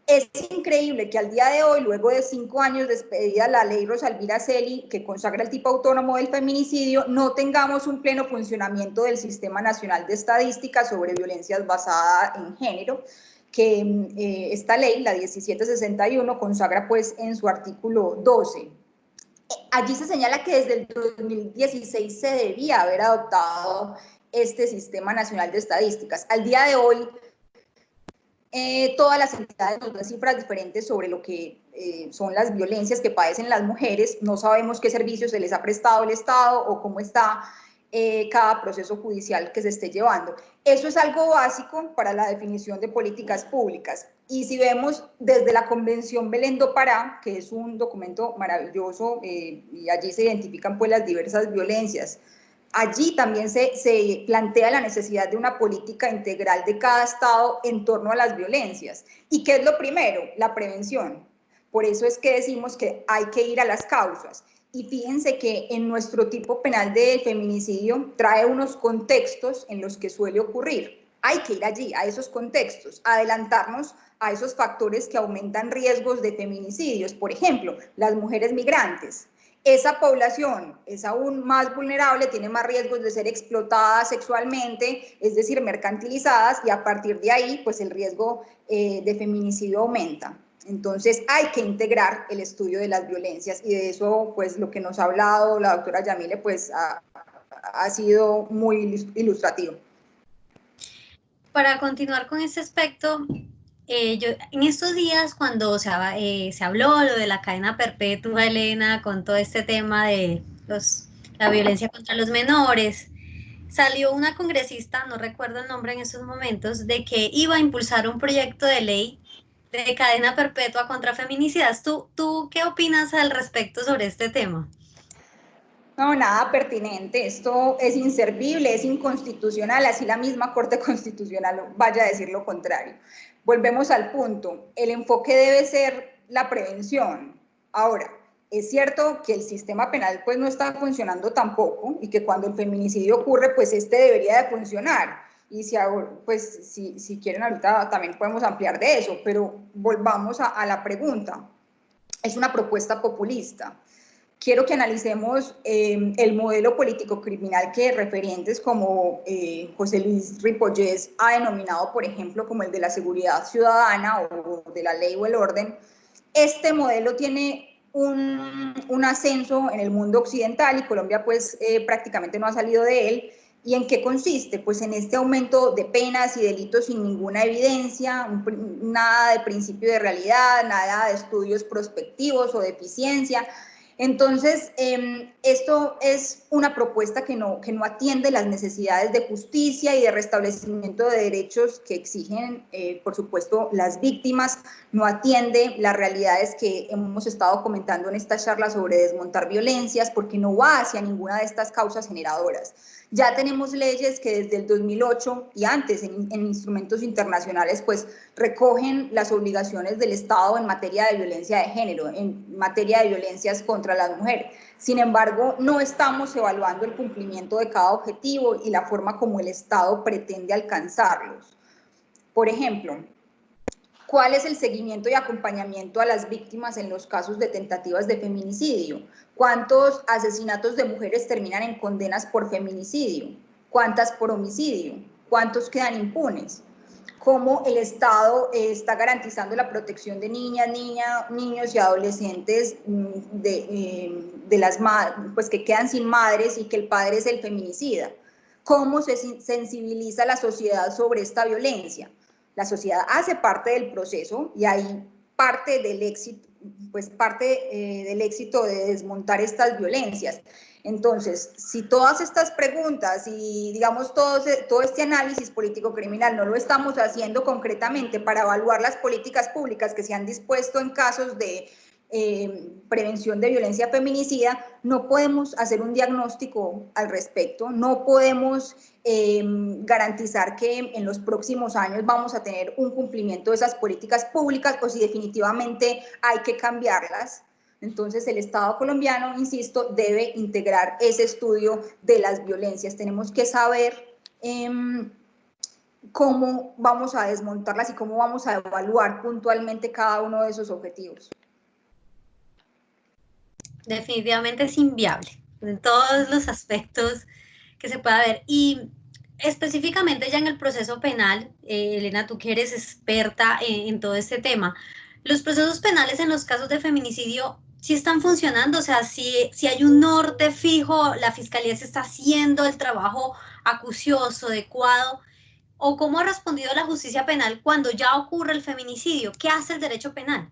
Es increíble que al día de hoy, luego de 5 años de expedida la ley Rosalvira Celi, que consagra el tipo autónomo del feminicidio, no tengamos un pleno funcionamiento del Sistema Nacional de Estadística sobre Violencias Basadas en Género, que esta ley, la 1761, consagra pues en su artículo 12. Allí se señala que desde el 2016 se debía haber adoptado este Sistema Nacional de Estadísticas. Al día de hoy, todas las entidades nos dan cifras diferentes sobre lo que son las violencias que padecen las mujeres. No sabemos qué servicios se les ha prestado el Estado o cómo está cada proceso judicial que se esté llevando. Eso es algo básico para la definición de políticas públicas. Y si vemos desde la Convención Belén do Pará, que es un documento maravilloso, y allí se identifican pues las diversas violencias allí también se plantea la necesidad de una política integral de cada estado en torno a las violencias. ¿Y qué es lo primero? La prevención. Por eso es que decimos que hay que ir a las causas. Y fíjense que en nuestro tipo penal de feminicidio trae unos contextos en los que suele ocurrir. Hay que ir allí, a esos contextos, adelantarnos a esos factores que aumentan riesgos de feminicidios. Por ejemplo, las mujeres migrantes. Esa población es aún más vulnerable, tiene más riesgos de ser explotada sexualmente, es decir, mercantilizadas, y a partir de ahí, pues el riesgo de feminicidio aumenta. Entonces hay que integrar el estudio de las violencias, y de eso, pues lo que nos ha hablado la doctora Yamile, pues ha sido muy ilustrativo. Para continuar con este aspecto, yo en estos días cuando se habló lo de la cadena perpetua, Elena, con todo este tema de la violencia contra los menores, salió una congresista, no recuerdo el nombre en esos momentos, de que iba a impulsar un proyecto de ley de cadena perpetua contra feminicidas. ¿Tú qué opinas al respecto sobre este tema? No, nada pertinente, esto es inservible, es inconstitucional, así la misma Corte Constitucional vaya a decir lo contrario. Volvemos al punto, el enfoque debe ser la prevención. Ahora, es cierto que el sistema penal pues no está funcionando tampoco, y que cuando el feminicidio ocurre pues este debería de funcionar, y pues si quieren ahorita también podemos ampliar de eso, pero volvamos a la pregunta. Es una propuesta populista. Quiero que analicemos el modelo político criminal que referentes como José Luis Ripollés ha denominado, por ejemplo, como el de la seguridad ciudadana o de la ley o el orden. Este modelo tiene un ascenso en el mundo occidental, y Colombia pues prácticamente no ha salido de él. ¿Y en qué consiste? Pues en este aumento de penas y delitos sin ninguna evidencia, nada de principio de realidad, nada de estudios prospectivos o de eficiencia. Entonces, esto es una propuesta que no atiende las necesidades de justicia y de restablecimiento de derechos que exigen, por supuesto, las víctimas, no atiende las realidades que hemos estado comentando en esta charla sobre desmontar violencias, porque no va hacia ninguna de estas causas generadoras. Ya tenemos leyes que desde el 2008 y antes en instrumentos internacionales pues recogen las obligaciones del Estado en materia de violencia de género, en materia de violencias contra las mujeres. Sin embargo, no estamos evaluando el cumplimiento de cada objetivo y la forma como el Estado pretende alcanzarlos. Por ejemplo, ¿cuál es el seguimiento y acompañamiento a las víctimas en los casos de tentativas de feminicidio? ¿Cuántos asesinatos de mujeres terminan en condenas por feminicidio? ¿Cuántas por homicidio? ¿Cuántos quedan impunes? ¿Cómo el Estado está garantizando la protección de niñas, niños y adolescentes pues que quedan sin madres y que el padre es el feminicida? ¿Cómo se sensibiliza a la sociedad sobre esta violencia? La sociedad hace parte del proceso, y hay parte del éxito, pues del éxito de desmontar estas violencias. Entonces, si todas estas preguntas y digamos todo este análisis político criminal no lo estamos haciendo concretamente para evaluar las políticas públicas que se han dispuesto en casos de prevención de violencia feminicida, no podemos hacer un diagnóstico al respecto, no podemos garantizar que en los próximos años vamos a tener un cumplimiento de esas políticas públicas, o si definitivamente hay que cambiarlas. Entonces el Estado colombiano, insisto, debe integrar ese estudio de las violencias. Tenemos que saber cómo vamos a desmontarlas y cómo vamos a evaluar puntualmente cada uno de esos objetivos. Definitivamente es inviable en todos los aspectos que se pueda ver. Y específicamente ya en el proceso penal, Elena, tú que eres experta en todo este tema, los procesos penales en los casos de feminicidio sí están funcionando, o sea, si hay un norte fijo, la fiscalía se está haciendo el trabajo acucioso, adecuado, o cómo ha respondido la justicia penal cuando ya ocurre el feminicidio. ¿Qué hace el derecho penal?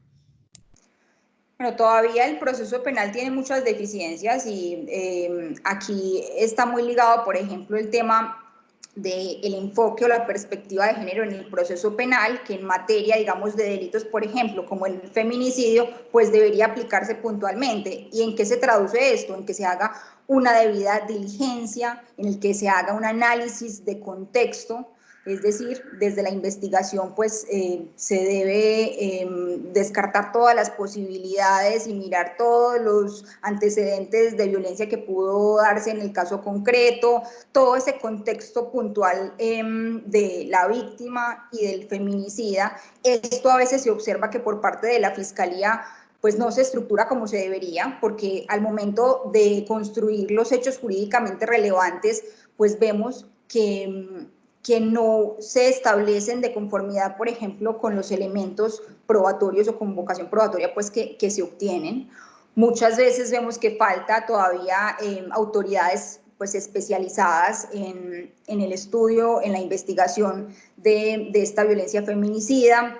Bueno, todavía el proceso penal tiene muchas deficiencias, y aquí está muy ligado, por ejemplo, el tema del enfoque o la perspectiva de género en el proceso penal, que en materia, digamos, de delitos, por ejemplo, como el feminicidio, pues debería aplicarse puntualmente. ¿Y en qué se traduce esto? En que se haga una debida diligencia, en el que se haga un análisis de contexto, es decir, desde la investigación pues se debe descartar todas las posibilidades y mirar todos los antecedentes de violencia que pudo darse en el caso concreto, todo ese contexto puntual de la víctima y del feminicida. Esto a veces se observa que por parte de la Fiscalía pues no se estructura como se debería, porque al momento de construir los hechos jurídicamente relevantes, pues vemos que no se establecen de conformidad, por ejemplo, con los elementos probatorios o con vocación probatoria pues, que se obtienen. Muchas veces vemos que falta todavía autoridades pues, especializadas en el estudio, en la investigación de esta violencia feminicida.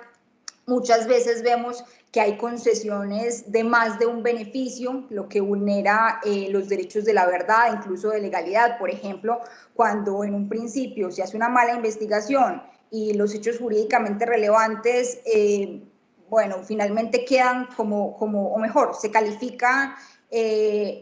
Muchas veces vemos que hay concesiones de más de un beneficio, lo que vulnera los derechos de la verdad, incluso de legalidad. Por ejemplo, cuando en un principio se hace una mala investigación y los hechos jurídicamente relevantes, bueno, finalmente quedan o mejor, se califica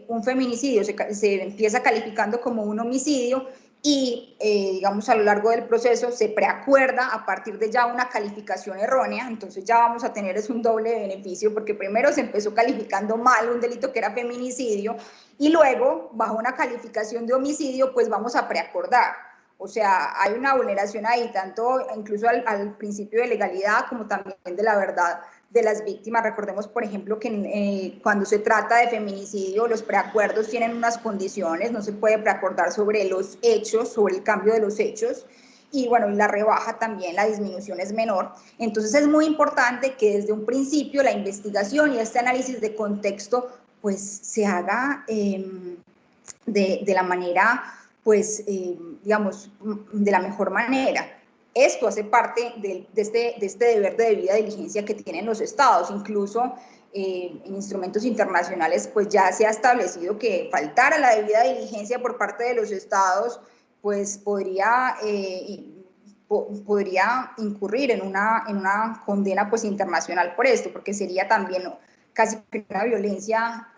un feminicidio, se empieza calificando como un homicidio, y digamos a lo largo del proceso se preacuerda a partir de ya una calificación errónea, entonces ya vamos a tener un doble beneficio, porque primero se empezó calificando mal un delito que era feminicidio, y luego bajo una calificación de homicidio pues vamos a preacordar. O sea, hay una vulneración ahí, tanto incluso al principio de legalidad como también de la verdad de las víctimas. Recordemos, por ejemplo, que cuando se trata de feminicidio, los preacuerdos tienen unas condiciones, no se puede preacordar sobre los hechos, sobre el cambio de los hechos, y bueno, la rebaja también, la disminución es menor. Entonces es muy importante que desde un principio la investigación y este análisis de contexto pues se haga de la manera, pues, digamos, de la mejor manera. Esto hace parte de este deber de debida diligencia que tienen los estados. Incluso en instrumentos internacionales pues ya se ha establecido que faltar a la debida diligencia por parte de los estados pues podría incurrir en una condena pues internacional por esto, porque sería también casi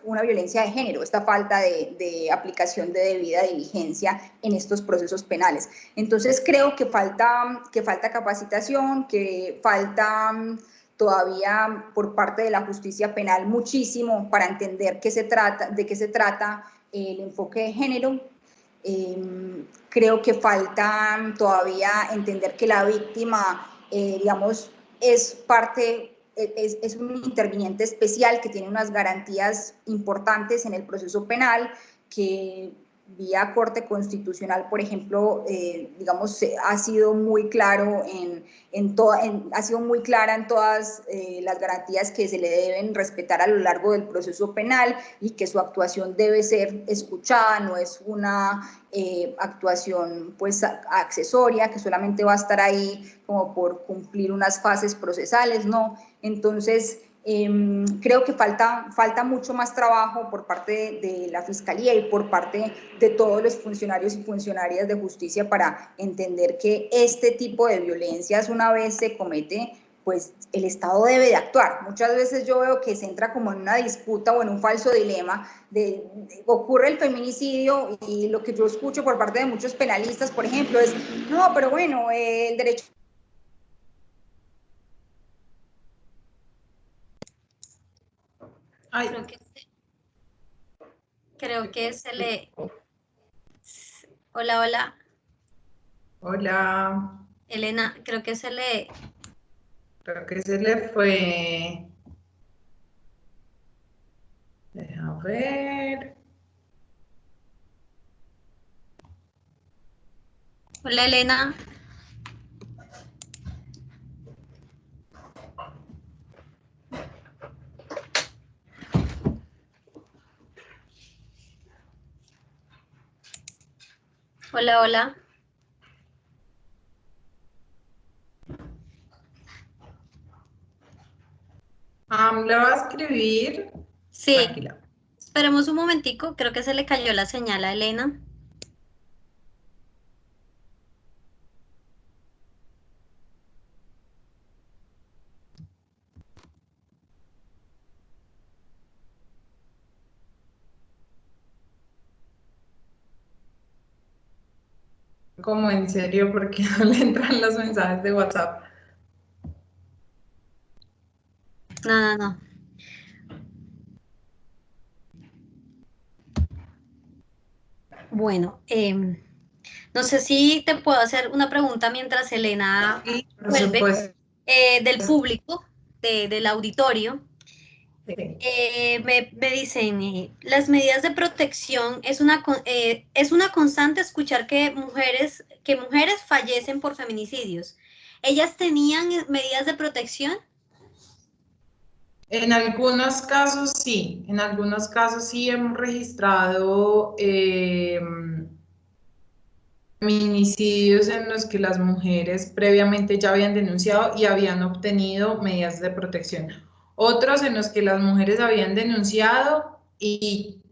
una violencia de género, esta falta de aplicación de debida diligencia en estos procesos penales. Entonces creo que falta capacitación, que falta todavía por parte de la justicia penal muchísimo para entender de qué se trata el enfoque de género. Creo que falta todavía entender que la víctima, digamos, es un interviniente especial que tiene unas garantías importantes en el proceso penal, que vía Corte Constitucional, por ejemplo, digamos, ha sido muy claro ha sido muy clara en todas las garantías que se le deben respetar a lo largo del proceso penal, y que su actuación debe ser escuchada, no es una actuación pues accesoria que solamente va a estar ahí como por cumplir unas fases procesales, no. Entonces creo que falta mucho más trabajo por parte de la Fiscalía y por parte de todos los funcionarios y funcionarias de justicia para entender que este tipo de violencias, una vez se comete, pues el Estado debe de actuar. Muchas veces yo veo que se entra como en una disputa o en un falso dilema ocurre el feminicidio, y lo que yo escucho por parte de muchos penalistas, por ejemplo, es no, pero bueno, el derecho. Ay. Creo que se le... Hola, hola. Hola. Elena, creo que se le... Creo que se le fue. Deja ver. Hola, Elena. Hola, hola. ¿Le va a escribir? Sí. Tranquila. Esperemos un momentico, creo que se le cayó la señal a Elena. como en serio porque no le entran los mensajes de WhatsApp. No. Bueno, no sé si te puedo hacer una pregunta mientras Elena Sí, por vuelve supuesto. del público, del auditorio. Sí. Me dicen, las medidas de protección es una constante escuchar que mujeres fallecen por feminicidios. ¿Ellas tenían medidas de protección? En algunos casos sí hemos registrado feminicidios en los que las mujeres previamente ya habían denunciado y habían obtenido medidas de protección. Otros en los que las mujeres habían denunciado y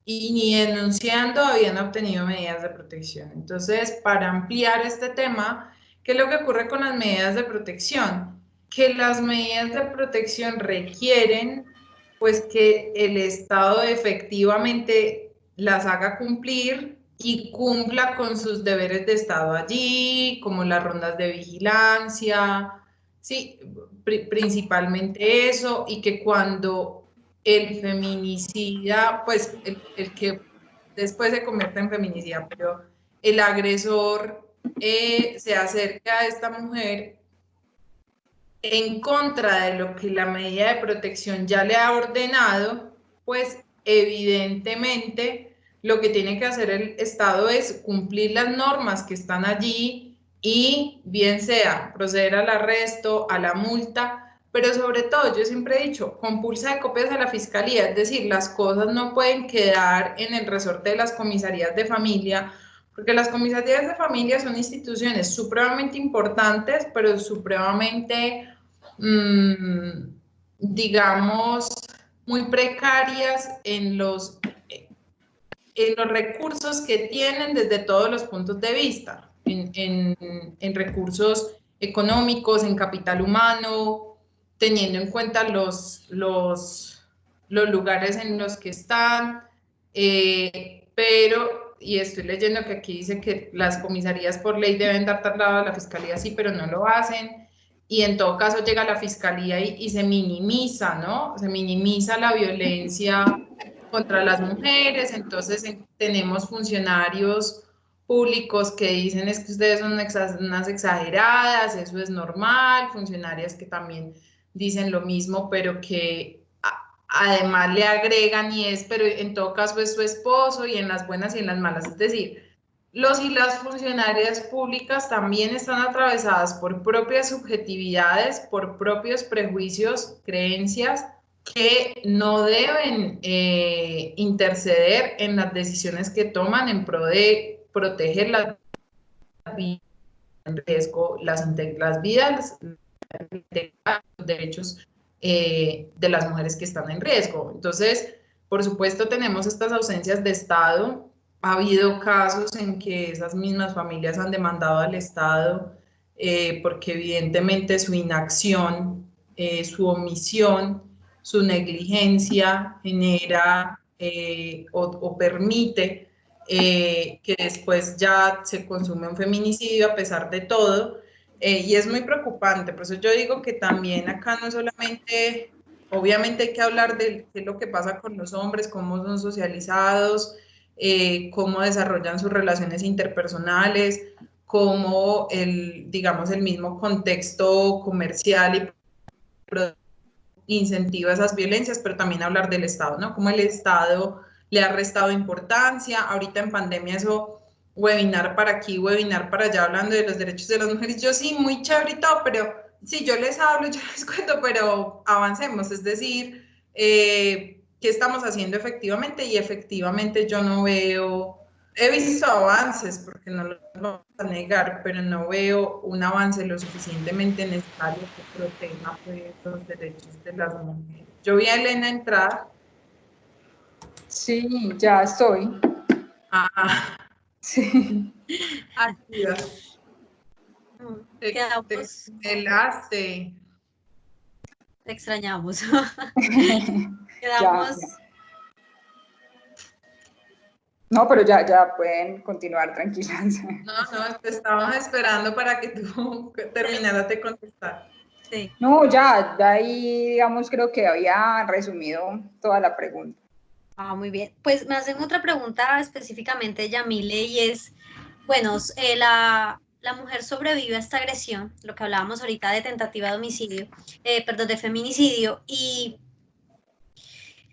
ni denunciando habían obtenido medidas de protección. Entonces, para ampliar este tema, ¿qué es lo que ocurre con las medidas de protección? Que las medidas de protección requieren, pues, que el Estado efectivamente las haga cumplir y cumpla con sus deberes de Estado allí, como las rondas de vigilancia, sí, principalmente eso, y que cuando el feminicida, pues el que después se convierte en feminicida, pero el agresor se acerca a esta mujer en contra de lo que la medida de protección ya le ha ordenado, pues evidentemente lo que tiene que hacer el Estado es cumplir las normas que están allí y bien sea proceder al arresto, a la multa, pero sobre todo, yo siempre he dicho, compulsa de copias a la fiscalía, es decir, las cosas no pueden quedar en el resorte de las comisarías de familia, porque las comisarías de familia son instituciones supremamente importantes, pero supremamente, digamos, muy precarias en los recursos que tienen desde todos los puntos de vista, en recursos económicos, en capital humano, teniendo en cuenta los lugares en los que están, pero, y estoy leyendo que aquí dice que las comisarías por ley deben dar traslado a la fiscalía, sí, pero no lo hacen, y en todo caso llega la fiscalía y se minimiza, ¿no? Se minimiza la violencia contra las mujeres, entonces tenemos funcionarios públicos que dicen es que ustedes son unas exageradas, eso es normal, funcionarias que también dicen lo mismo, pero que además le agregan y es, pero en todo caso es su esposo y en las buenas y en las malas, es decir, los y las funcionarias públicas también están atravesadas por propias subjetividades, por propios prejuicios, creencias, que no deben interceder en las decisiones que toman en pro de proteger las vidas en riesgo, las vidas, los derechos de las mujeres que están en riesgo. Entonces, por supuesto, tenemos estas ausencias de Estado. Ha habido casos en que esas mismas familias han demandado al Estado porque evidentemente su inacción, su omisión, su negligencia genera o permite que después ya se consume un feminicidio a pesar de todo. Y es muy preocupante, por eso yo digo que también acá no solamente, obviamente hay que hablar de qué es lo que pasa con los hombres, cómo son socializados, cómo desarrollan sus relaciones interpersonales, cómo digamos, el mismo contexto comercial incentiva esas violencias, pero también hablar del Estado, ¿no? Cómo el Estado le ha restado importancia, ahorita en pandemia eso, webinar para aquí, webinar para allá, hablando de los derechos de las mujeres, yo sí, muy chévere y todo, pero sí, yo les hablo, yo les cuento, pero avancemos, es decir, ¿qué estamos haciendo efectivamente? Y efectivamente yo no veo, he visto avances, porque no los vamos a negar, pero no veo un avance lo suficientemente necesario que proteja pues, los derechos de las mujeres. Yo vi a Elena entrar. Sí, ya estoy. Ah, Sí. activa. Te Quedamos, pelaste. te extrañamos. Ya, Quedamos, ya. No, pero ya pueden continuar tranquilas. No, te estábamos esperando para que tú terminaras de contestar. Sí. No, ya ahí, digamos, creo que había resumido toda la pregunta. Ah, muy bien. Pues me hacen otra pregunta específicamente, Yamile, y es, bueno, la mujer sobrevive a esta agresión, lo que hablábamos ahorita de tentativa de homicidio, perdón, de feminicidio, y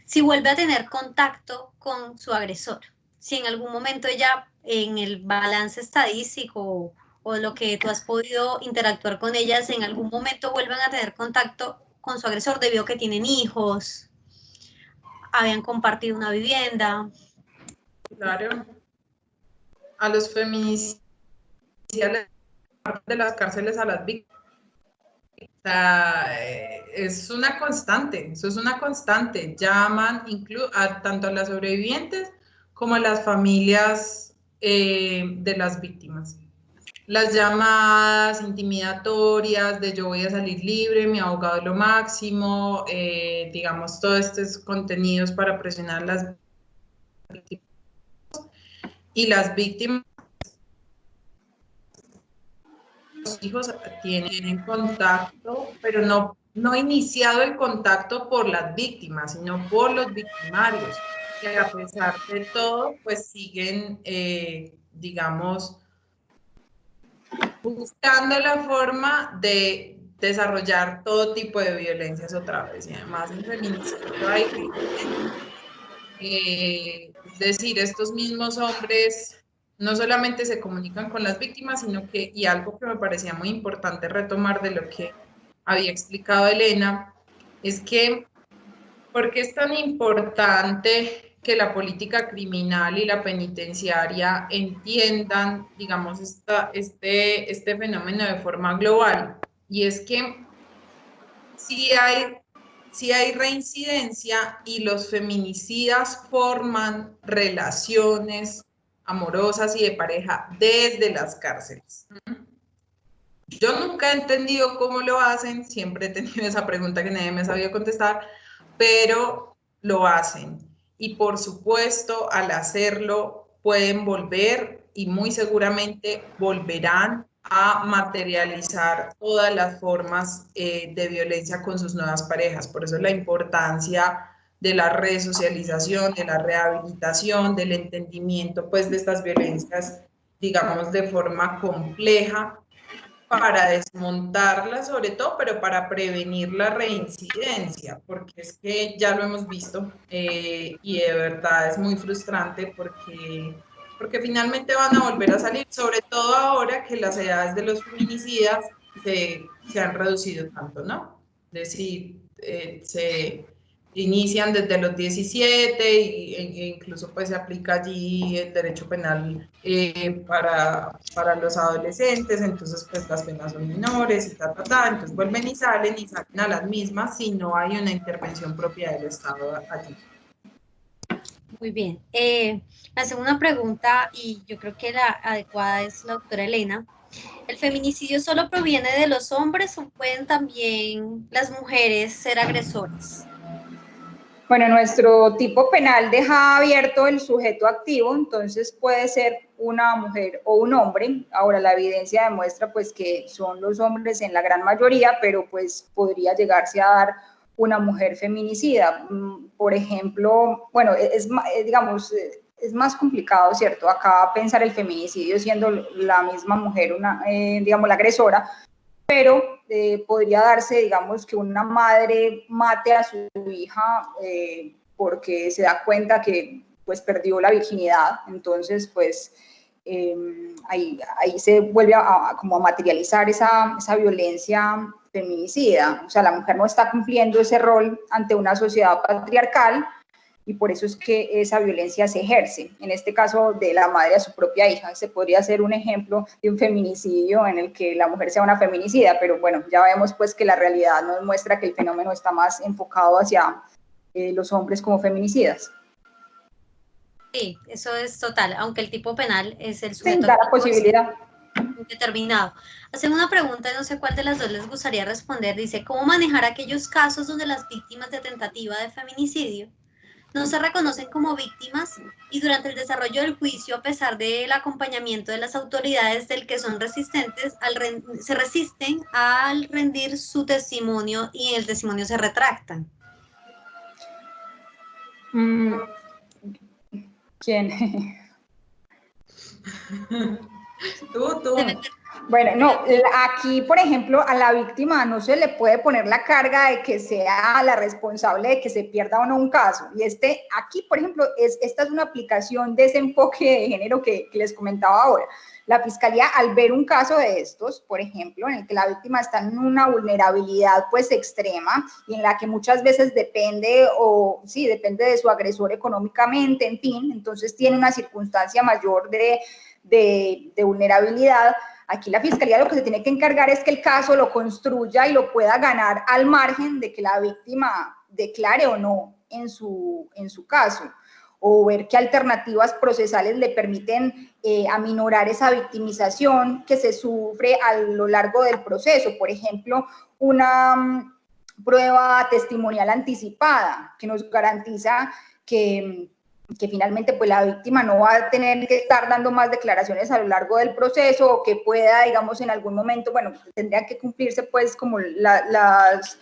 si vuelve a tener contacto con su agresor, si en algún momento ella, en el balance estadístico o lo que tú has podido interactuar con ellas, en algún momento vuelven a tener contacto con su agresor debido a que tienen hijos, habían compartido una vivienda. Claro. A los feminicidas de las cárceles a las víctimas. O sea, es una constante, eso es una constante. Llaman tanto a las sobrevivientes como a las familias de las víctimas. Las llamadas intimidatorias de yo voy a salir libre, mi abogado es lo máximo, digamos, todos estos contenidos para presionar a las víctimas. Y las víctimas, los hijos tienen contacto, pero no iniciado el contacto por las víctimas, sino por los victimarios, que a pesar de todo, pues siguen, digamos, buscando la forma de desarrollar todo tipo de violencias otra vez. Y además en feminicidio hay, es decir, estos mismos hombres no solamente se comunican con las víctimas, sino que, y algo que me parecía muy importante retomar de lo que había explicado Elena, es que, ¿por qué es tan importante que la política criminal y la penitenciaria entiendan, digamos, este fenómeno de forma global? Y es que si hay reincidencia y los feminicidas forman relaciones amorosas y de pareja desde las cárceles. Yo nunca he entendido cómo lo hacen, siempre he tenido esa pregunta que nadie me ha sabido contestar, pero lo hacen. Y por supuesto, al hacerlo, pueden volver y muy seguramente volverán a materializar todas las formas de violencia con sus nuevas parejas. Por eso la importancia de la resocialización, de la rehabilitación, del entendimiento pues, de estas violencias, digamos, de forma compleja, para desmontarla sobre todo, pero para prevenir la reincidencia, porque es que ya lo hemos visto y de verdad es muy frustrante porque finalmente van a volver a salir, sobre todo ahora que las edades de los feminicidas se han reducido tanto, ¿no? Es decir, se inician desde los 17 e incluso pues se aplica allí el derecho penal para los adolescentes, entonces pues las penas son menores y entonces vuelven y salen a las mismas si no hay una intervención propia del Estado allí. Muy bien. La segunda pregunta, y yo creo que la adecuada es la doctora Elena. ¿El feminicidio solo proviene de los hombres o pueden también las mujeres ser agresoras? Bueno, nuestro tipo penal deja abierto el sujeto activo, entonces puede ser una mujer o un hombre. Ahora la evidencia demuestra pues que son los hombres en la gran mayoría, pero pues podría llegarse a dar una mujer feminicida. Por ejemplo, bueno, digamos, es más complicado, ¿cierto? Acá pensar el feminicidio siendo la misma mujer, digamos, la agresora, pero podría darse, digamos, que una madre mate a su hija porque se da cuenta que pues perdió la virginidad, entonces pues ahí se vuelve como a materializar esa violencia feminicida. O sea, la mujer no está cumpliendo ese rol ante una sociedad patriarcal, y por eso es que esa violencia se ejerce. En este caso de la madre a su propia hija, se podría ser un ejemplo de un feminicidio en el que la mujer sea una feminicida, pero bueno, ya vemos pues que la realidad nos muestra que el fenómeno está más enfocado hacia los hombres como feminicidas. Sí, eso es total, aunque el tipo penal es el Sí, sujeto da la posibilidad. determinado. Hacen una pregunta, no sé cuál de las dos les gustaría responder. Dice, ¿cómo manejar aquellos casos donde las víctimas de tentativa de feminicidio no se reconocen como víctimas y durante el desarrollo del juicio, a pesar del acompañamiento de las autoridades del que son resistentes, se resisten al rendir su testimonio y en el testimonio se retractan. ¿Quién? Tú. Bueno, no, aquí, por ejemplo, a la víctima no se le puede poner la carga de que sea la responsable de que se pierda o no un caso. Y aquí, por ejemplo, esta es una aplicación de ese enfoque de género que les comentaba ahora. La Fiscalía, al ver un caso de estos, por ejemplo, en el que la víctima está en una vulnerabilidad pues extrema y en la que muchas veces depende de su agresor económicamente, en fin, entonces tiene una circunstancia mayor de vulnerabilidad. Aquí la Fiscalía lo que se tiene que encargar es que el caso lo construya y lo pueda ganar al margen de que la víctima declare o no en su caso, o ver qué alternativas procesales le permiten aminorar esa victimización que se sufre a lo largo del proceso. Por ejemplo, una prueba testimonial anticipada que nos garantiza que finalmente pues la víctima no va a tener que estar dando más declaraciones a lo largo del proceso, o que pueda, digamos, en algún momento, bueno, tendrían que cumplirse pues como los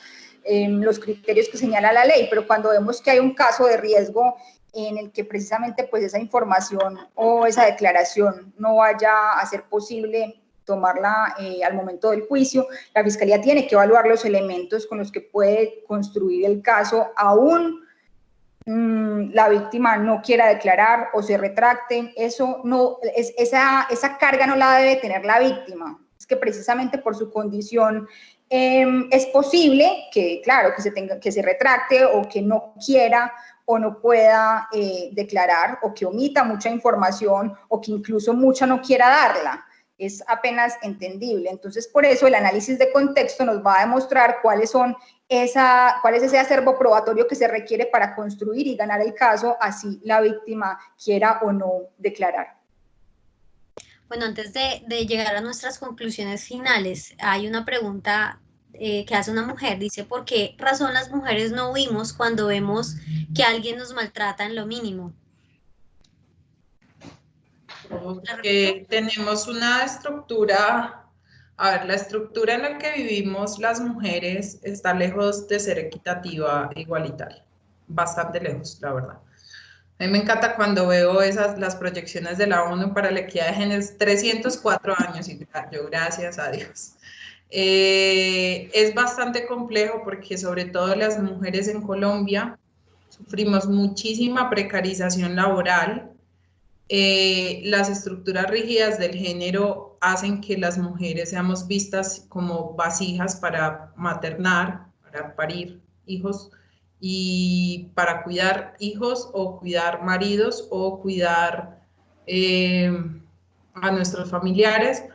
criterios que señala la ley, pero cuando vemos que hay un caso de riesgo en el que precisamente pues esa información o esa declaración no vaya a ser posible tomarla al momento del juicio, la Fiscalía tiene que evaluar los elementos con los que puede construir el caso, aún la víctima no quiera declarar o se retracte. Esa carga no la debe tener la víctima. Es que precisamente por su condición es posible que, claro, que se retracte o que no quiera o no pueda declarar, o que omita mucha información, o que incluso mucha no quiera darla. Es apenas entendible. Entonces, por eso el análisis de contexto nos va a demostrar cuál es ese acervo probatorio que se requiere para construir y ganar el caso, así la víctima quiera o no declarar. Bueno, antes de llegar a nuestras conclusiones finales, hay una pregunta que hace una mujer. Dice, ¿por qué razón las mujeres no huimos cuando vemos que alguien nos maltrata en lo mínimo? Porque tenemos una estructura, a ver, la estructura en la que vivimos las mujeres está lejos de ser equitativa e igualitaria, bastante lejos, la verdad. A mí me encanta cuando veo las proyecciones de la ONU para la equidad de género, 304 años, y yo, gracias a Dios. Es bastante complejo porque sobre todo las mujeres en Colombia sufrimos muchísima precarización laboral. Las estructuras rígidas del género hacen que las mujeres seamos vistas como vasijas para maternar, para parir hijos y para cuidar hijos o cuidar maridos o cuidar a nuestros familiares,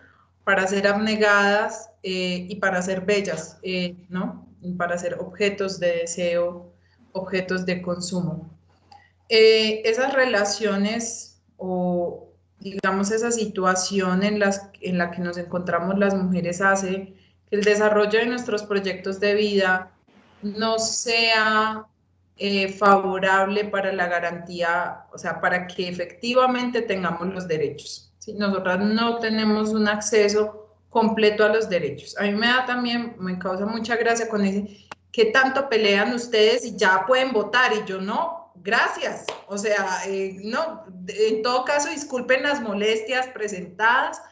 para ser abnegadas y para ser bellas, ¿no? Para ser objetos de deseo, objetos de consumo. Esas relaciones o digamos esa situación en la que nos encontramos las mujeres hace que el desarrollo de nuestros proyectos de vida no sea favorable para la garantía, o sea, para que efectivamente tengamos los derechos, ¿sí? Nosotras no tenemos un acceso completo a los derechos. A mí me causa mucha gracia con ese, ¿qué tanto pelean ustedes y ya pueden votar? Y yo no, gracias. O sea, no, en todo caso, disculpen las molestias presentadas.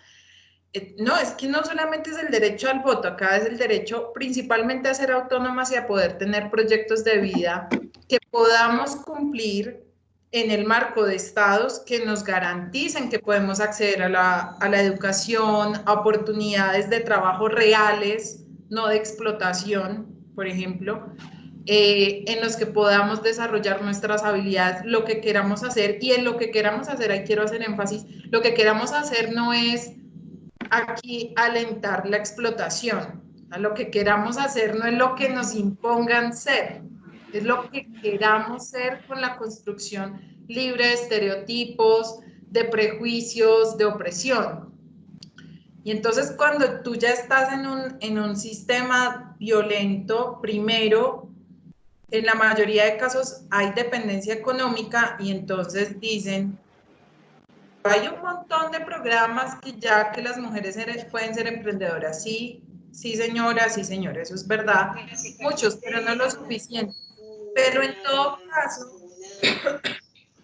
No, es que no solamente es el derecho al voto, acá es el derecho principalmente a ser autónomas y a poder tener proyectos de vida que podamos cumplir en el marco de estados que nos garanticen que podemos acceder a la educación, a oportunidades de trabajo reales, no de explotación, por ejemplo, en los que podamos desarrollar nuestras habilidades, lo que queramos hacer. Y en lo que queramos hacer, ahí quiero hacer énfasis, lo que queramos hacer no es aquí alentar la explotación. Lo que queramos hacer no es lo que nos impongan ser, es lo que queramos ser con la construcción libre de estereotipos, de prejuicios, de opresión. Y entonces cuando tú ya estás en un sistema violento, primero en la mayoría de casos hay dependencia económica y entonces dicen, hay un montón de programas que ya que las mujeres pueden ser emprendedoras. Sí, sí señora, sí señora, eso es verdad. Muchos, pero no lo suficiente. Pero en todo caso,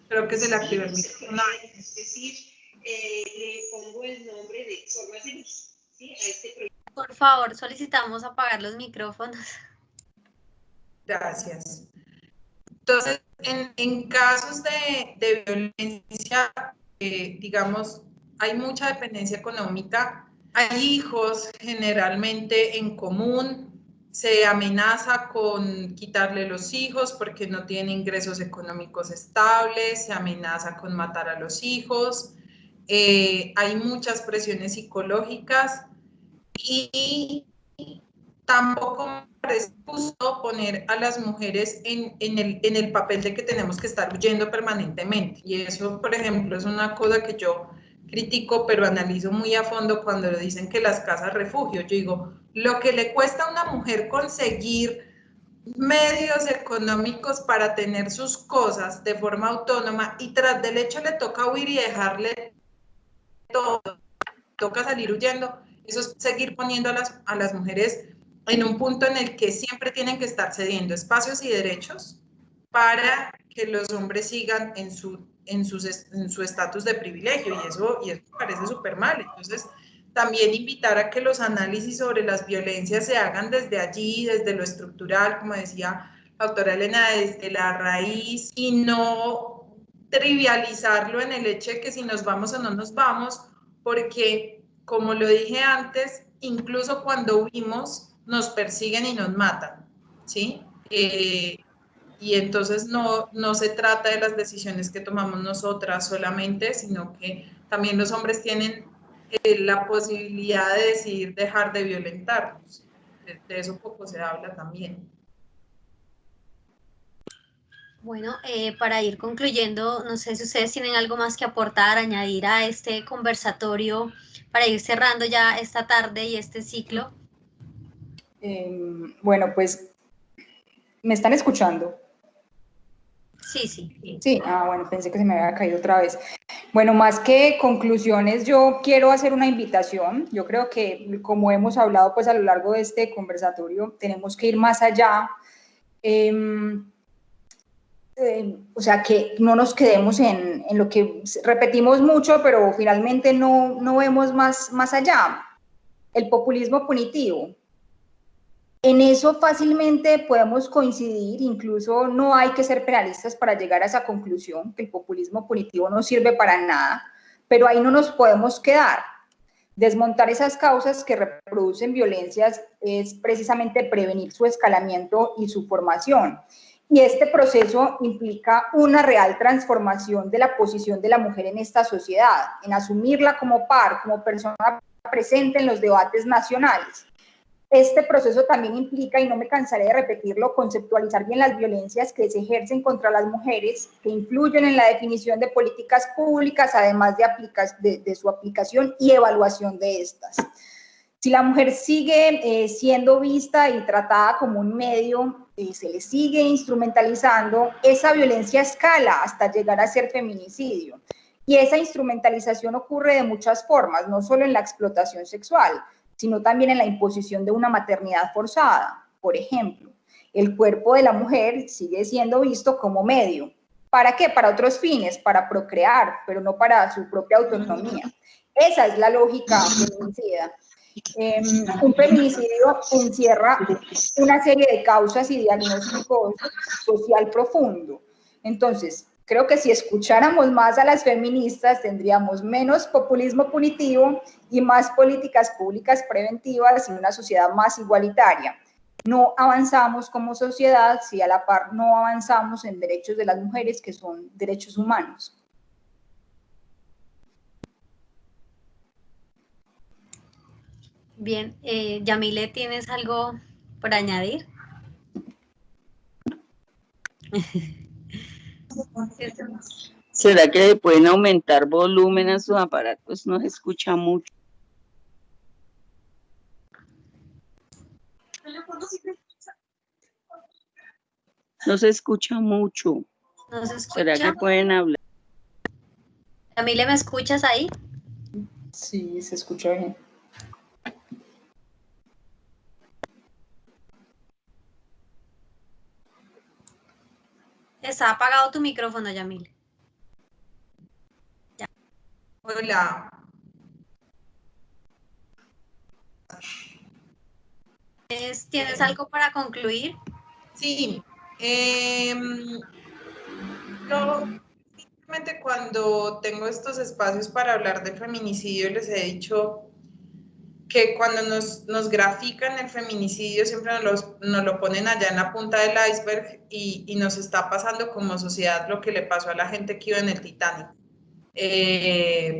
creo que se le activó el micrófono. Es decir, le pongo el nombre de forma feliz, ¿sí? A este proyecto. Por favor, solicitamos apagar los micrófonos. Gracias. Entonces, en casos de violencia, digamos, hay mucha dependencia económica, hay hijos generalmente en común, se amenaza con quitarle los hijos porque no tiene ingresos económicos estables, se amenaza con matar a los hijos, hay muchas presiones psicológicas y tampoco me parece justo poner a las mujeres en el papel de que tenemos que estar huyendo permanentemente. Y eso, por ejemplo, es una cosa que yo critico, pero analizo muy a fondo cuando dicen que las casas refugio. Yo digo, lo que le cuesta a una mujer conseguir medios económicos para tener sus cosas de forma autónoma y tras del hecho le toca huir y dejarle todo, toca salir huyendo, eso es seguir poniendo a las mujeres en un punto en el que siempre tienen que estar cediendo espacios y derechos para que los hombres sigan en su estatus de privilegio, y eso me parece súper mal. Entonces, también invitar a que los análisis sobre las violencias se hagan desde allí, desde lo estructural, como decía la doctora Elena, desde la raíz, y no trivializarlo en el hecho de que si nos vamos o no nos vamos, porque, como lo dije antes, incluso cuando huimos, nos persiguen y nos matan, ¿sí? Y entonces no se trata de las decisiones que tomamos nosotras solamente, sino que también los hombres tienen la posibilidad de decidir dejar de violentarnos. De eso poco se habla también. Bueno, para ir concluyendo, no sé si ustedes tienen algo más que aportar, añadir a este conversatorio para ir cerrando ya esta tarde y este ciclo. Bueno, pues, ¿me están escuchando? Sí, sí. Sí, bueno, pensé que se me había caído otra vez. Bueno, más que conclusiones, yo quiero hacer una invitación. Yo creo que, como hemos hablado pues a lo largo de este conversatorio, tenemos que ir más allá. O sea, que no nos quedemos en lo que repetimos mucho, pero finalmente no vemos más allá. El populismo punitivo. En eso fácilmente podemos coincidir, incluso no hay que ser penalistas para llegar a esa conclusión, que el populismo punitivo no sirve para nada, pero ahí no nos podemos quedar. Desmontar esas causas que reproducen violencias es precisamente prevenir su escalamiento y su formación. Y este proceso implica una real transformación de la posición de la mujer en esta sociedad, en asumirla como par, como persona presente en los debates nacionales. Este proceso también implica, y no me cansaré de repetirlo, conceptualizar bien las violencias que se ejercen contra las mujeres, que influyen en la definición de políticas públicas, además de su aplicación y evaluación de estas. Si la mujer sigue siendo vista y tratada como un medio, se le sigue instrumentalizando, esa violencia escala hasta llegar a ser feminicidio. Y esa instrumentalización ocurre de muchas formas, no solo en la explotación sexual, sino también en la imposición de una maternidad forzada. Por ejemplo, el cuerpo de la mujer sigue siendo visto como medio. ¿Para qué? Para otros fines, para procrear, pero no para su propia autonomía. Esa es la lógica feminicida. Un feminicidio encierra una serie de causas y diagnósticos social profundo. Entonces, creo que si escucháramos más a las feministas, tendríamos menos populismo punitivo y más políticas públicas preventivas y una sociedad más igualitaria. No avanzamos como sociedad si a la par no avanzamos en derechos de las mujeres, que son derechos humanos. Bien, Yamile, ¿tienes algo por añadir? ¿Será que le pueden aumentar volumen a sus aparatos? No se escucha mucho. No se escucha mucho. ¿No se ¿Será escucha? que pueden hablar? Yamile, ¿me escuchas ahí? Sí, se escucha bien. Está apagado tu micrófono, Yamile. Hola. ¿Tienes algo para concluir? Sí. Yo simplemente cuando tengo estos espacios para hablar de feminicidio les he dicho que cuando nos grafican el feminicidio siempre nos lo ponen allá en la punta del iceberg y nos está pasando como sociedad lo que le pasó a la gente que iba en el Titanic.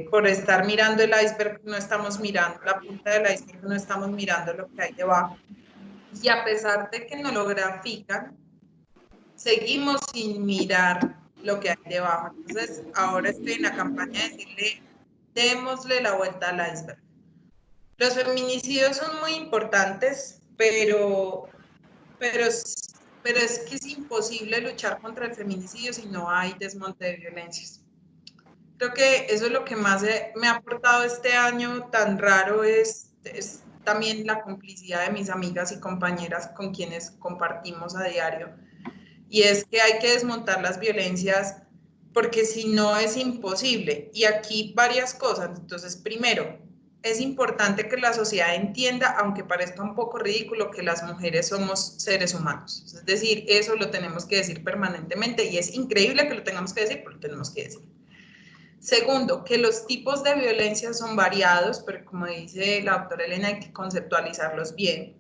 Por estar mirando el iceberg no estamos mirando la punta del iceberg, no estamos mirando lo que hay debajo. Y a pesar de que nos lo grafican, seguimos sin mirar lo que hay debajo. Entonces, ahora estoy en la campaña de decirle, démosle la vuelta al iceberg. Los feminicidios son muy importantes, pero es que es imposible luchar contra el feminicidio si no hay desmonte de violencias. Creo que eso es lo que más me ha aportado este año tan raro, es también la complicidad de mis amigas y compañeras con quienes compartimos a diario. Y es que hay que desmontar las violencias porque si no es imposible. Y aquí varias cosas. Entonces, primero, es importante que la sociedad entienda, aunque parezca un poco ridículo, que las mujeres somos seres humanos. Es decir, eso lo tenemos que decir permanentemente y es increíble que lo tengamos que decir, pero lo tenemos que decir. Segundo, que los tipos de violencia son variados, pero como dice la doctora Elena, hay que conceptualizarlos bien.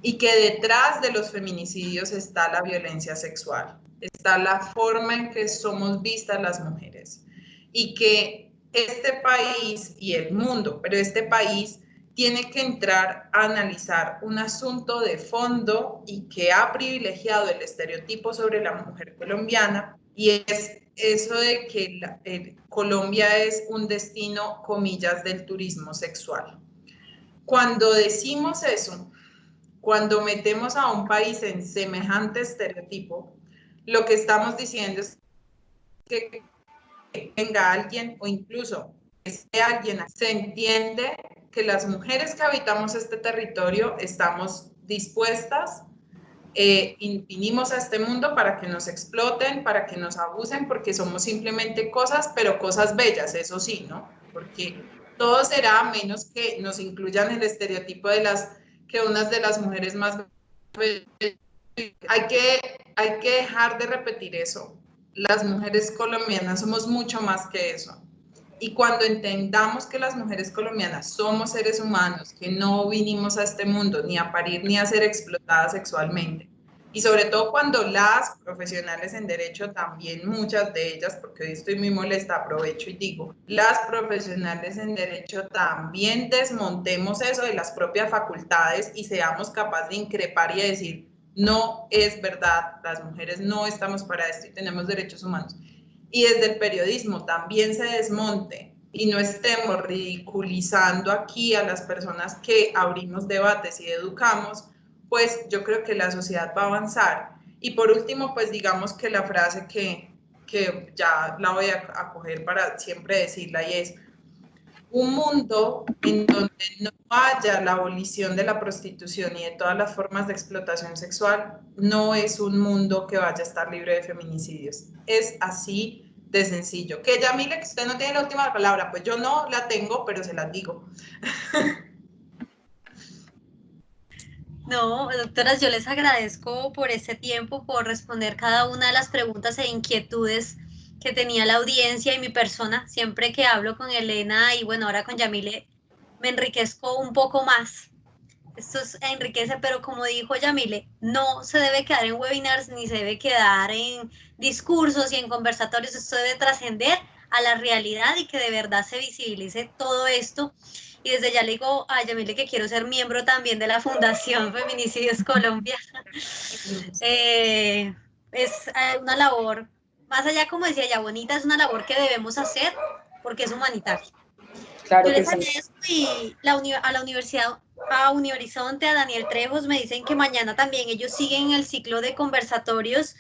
Y que detrás de los feminicidios está la violencia sexual, está la forma en que somos vistas las mujeres. Y que este país y el mundo, pero este país tiene que entrar a analizar un asunto de fondo y que ha privilegiado el estereotipo sobre la mujer colombiana, y es eso de que Colombia es un destino, comillas, del turismo sexual. Cuando decimos eso, cuando metemos a un país en semejante estereotipo, lo que estamos diciendo es que venga alguien o incluso este alguien, se entiende que las mujeres que habitamos este territorio estamos dispuestas y vinimos a este mundo para que nos exploten, para que nos abusen, porque somos simplemente cosas, pero cosas bellas, eso sí, ¿no? Porque todo será menos que nos incluyan el estereotipo de que unas de las mujeres más bellas. Hay que dejar de repetir eso. Las mujeres colombianas somos mucho más que eso. Y cuando entendamos que las mujeres colombianas somos seres humanos, que no vinimos a este mundo ni a parir ni a ser explotadas sexualmente, y sobre todo cuando las profesionales en derecho, también muchas de ellas, porque hoy estoy muy molesta, aprovecho y digo, las profesionales en derecho también desmontemos eso de las propias facultades y seamos capaces de increpar y de decir, no es verdad, las mujeres no estamos para esto y tenemos derechos humanos. Y desde el periodismo también se desmonte y no estemos ridiculizando aquí a las personas que abrimos debates y educamos, pues yo creo que la sociedad va a avanzar. Y por último, pues digamos que la frase que ya la voy a coger para siempre decirla, y es: un mundo en donde no haya la abolición de la prostitución y de todas las formas de explotación sexual, no es un mundo que vaya a estar libre de feminicidios. Es así de sencillo. Que Yamile, que usted no tiene la última palabra, pues yo no la tengo, pero se las digo. No, doctoras, yo les agradezco por este tiempo, por responder cada una de las preguntas e inquietudes que tenía la audiencia y mi persona. Siempre que hablo con Elena y bueno, ahora con Yamile, me enriquezco un poco más. Esto enriquece, pero como dijo Yamile, no se debe quedar en webinars ni se debe quedar en discursos y en conversatorios. Esto debe trascender a la realidad y que de verdad se visibilice todo esto. Y desde ya le digo a Yamile que quiero ser miembro también de la Fundación Feminicidios Colombia. Es una labor, más allá, como decía ya, bonita, es una labor que debemos hacer porque es humanitaria. Claro Yo que les sí. agradezco y a la universidad, a Unihorizonte, a Daniel Trejos, me dicen que mañana también ellos siguen el ciclo de conversatorios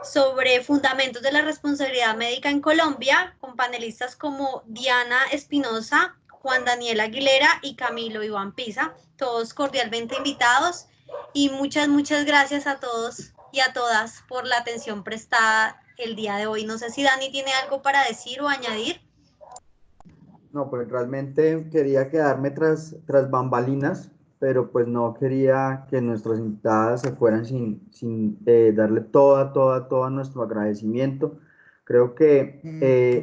sobre fundamentos de la responsabilidad médica en Colombia, con panelistas como Diana Espinosa, Juan Daniel Aguilera y Camilo Iván Pisa, todos cordialmente invitados, y muchas gracias a todos y a todas por la atención prestada el día de hoy. No sé si Dani tiene algo para decir o añadir. No, pues realmente quería quedarme tras bambalinas, pero pues no quería que nuestras invitadas se fueran sin darle todo nuestro agradecimiento. Creo que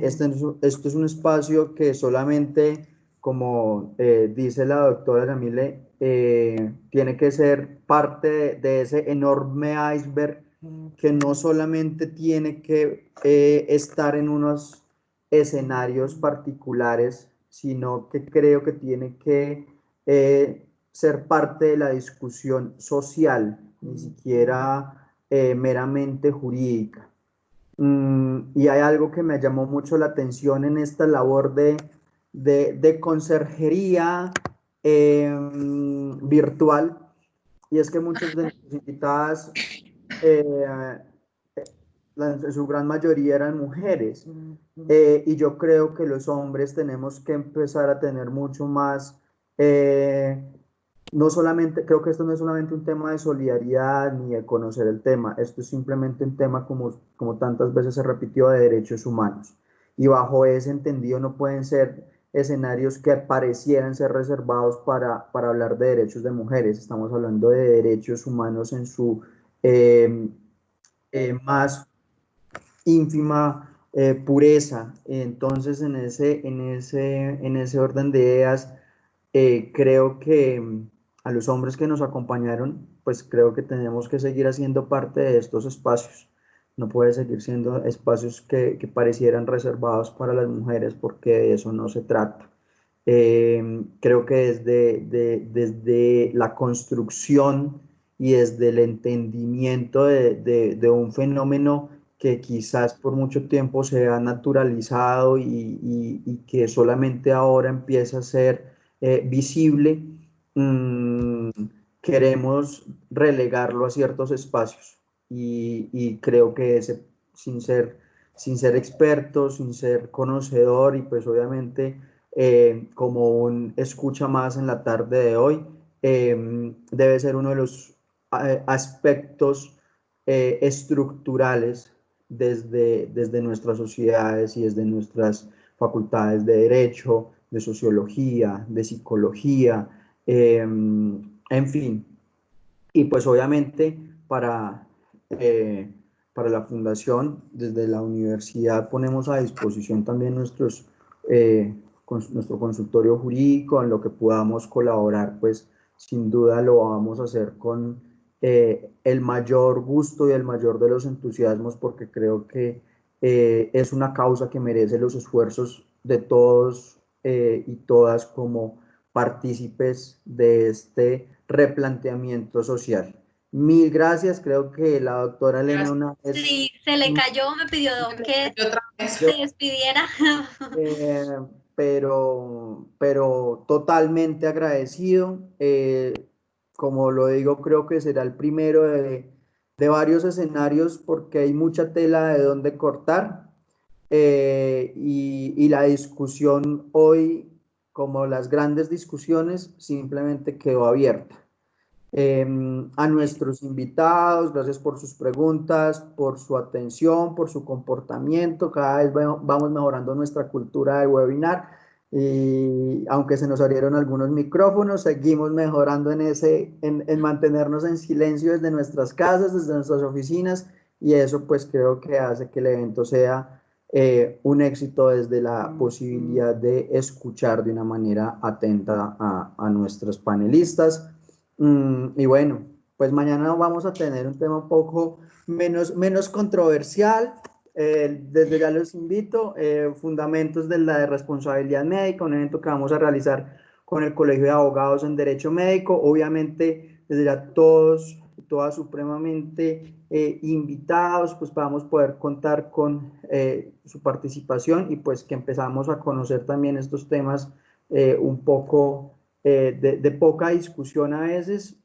esto es un espacio que solamente, como dice la doctora Yamile, tiene que ser parte de ese enorme iceberg que no solamente tiene que estar en unos escenarios particulares, sino que creo que tiene que ser parte de la discusión social, ni siquiera meramente jurídica. Y hay algo que me llamó mucho la atención en esta labor de conserjería virtual, y es que muchas de nuestras invitadas en su gran mayoría eran mujeres, y yo creo que los hombres tenemos que empezar a tener mucho más, no solamente, creo que esto no es solamente un tema de solidaridad ni de conocer el tema, esto es simplemente un tema, como tantas veces se repitió, de derechos humanos, y bajo ese entendido no pueden ser escenarios que parecieran ser reservados para hablar de derechos de mujeres. Estamos hablando de derechos humanos en su más ínfima pureza. Entonces, en ese orden de ideas, creo que a los hombres que nos acompañaron, pues creo que tenemos que seguir haciendo parte de estos espacios. No puede seguir siendo espacios que parecieran reservados para las mujeres, porque de eso no se trata. Creo que desde la construcción y desde el entendimiento de un fenómeno que quizás por mucho tiempo se ha naturalizado y que solamente ahora empieza a ser visible, queremos relegarlo a ciertos espacios, y creo que sin ser experto, sin ser conocedor, y pues obviamente como un escucha más en la tarde de hoy, debe ser uno de los aspectos estructurales desde nuestras sociedades y desde nuestras facultades de derecho, de sociología, de psicología, en fin. Y pues obviamente para la fundación, desde la universidad ponemos a disposición también nuestro consultorio jurídico, en lo que podamos colaborar, pues sin duda lo vamos a hacer con el mayor gusto y el mayor de los entusiasmos, porque creo que es una causa que merece los esfuerzos de todos y todas como partícipes de este replanteamiento social. Mil gracias, creo que la doctora Elena una vez... Sí, se le cayó, me pidió que se despidiera. Pero totalmente agradecido. Como lo digo, creo que será el primero de varios escenarios, porque hay mucha tela de dónde cortar, y la discusión hoy, como las grandes discusiones, simplemente quedó abierta. A nuestros invitados, gracias por sus preguntas, por su atención, por su comportamiento. Cada vez vamos mejorando nuestra cultura de webinar, y aunque se nos abrieron algunos micrófonos, seguimos mejorando en mantenernos en silencio desde nuestras casas, desde nuestras oficinas, y eso pues creo que hace que el evento sea un éxito, desde la posibilidad de escuchar de una manera atenta a nuestros panelistas. Y bueno, pues mañana vamos a tener un tema un poco menos controversial. Desde ya los invito, fundamentos de la responsabilidad médica, un evento que vamos a realizar con el Colegio de Abogados en Derecho Médico. Obviamente, desde ya todos, todas supremamente invitados, pues vamos a poder contar con su participación, y pues que empezamos a conocer también estos temas un poco de poca discusión a veces.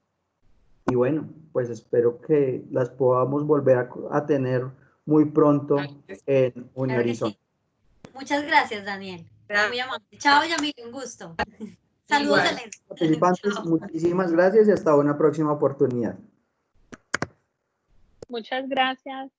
Y bueno, pues espero que las podamos volver a tener muy pronto en Claro que Unihorizonte. sí. Muchas gracias, Daniel. Muy amable. Chao, Yamile, un gusto. Saludos, Igual. Elena. Participantes, Chao. muchísimas gracias y hasta una próxima oportunidad. Muchas gracias.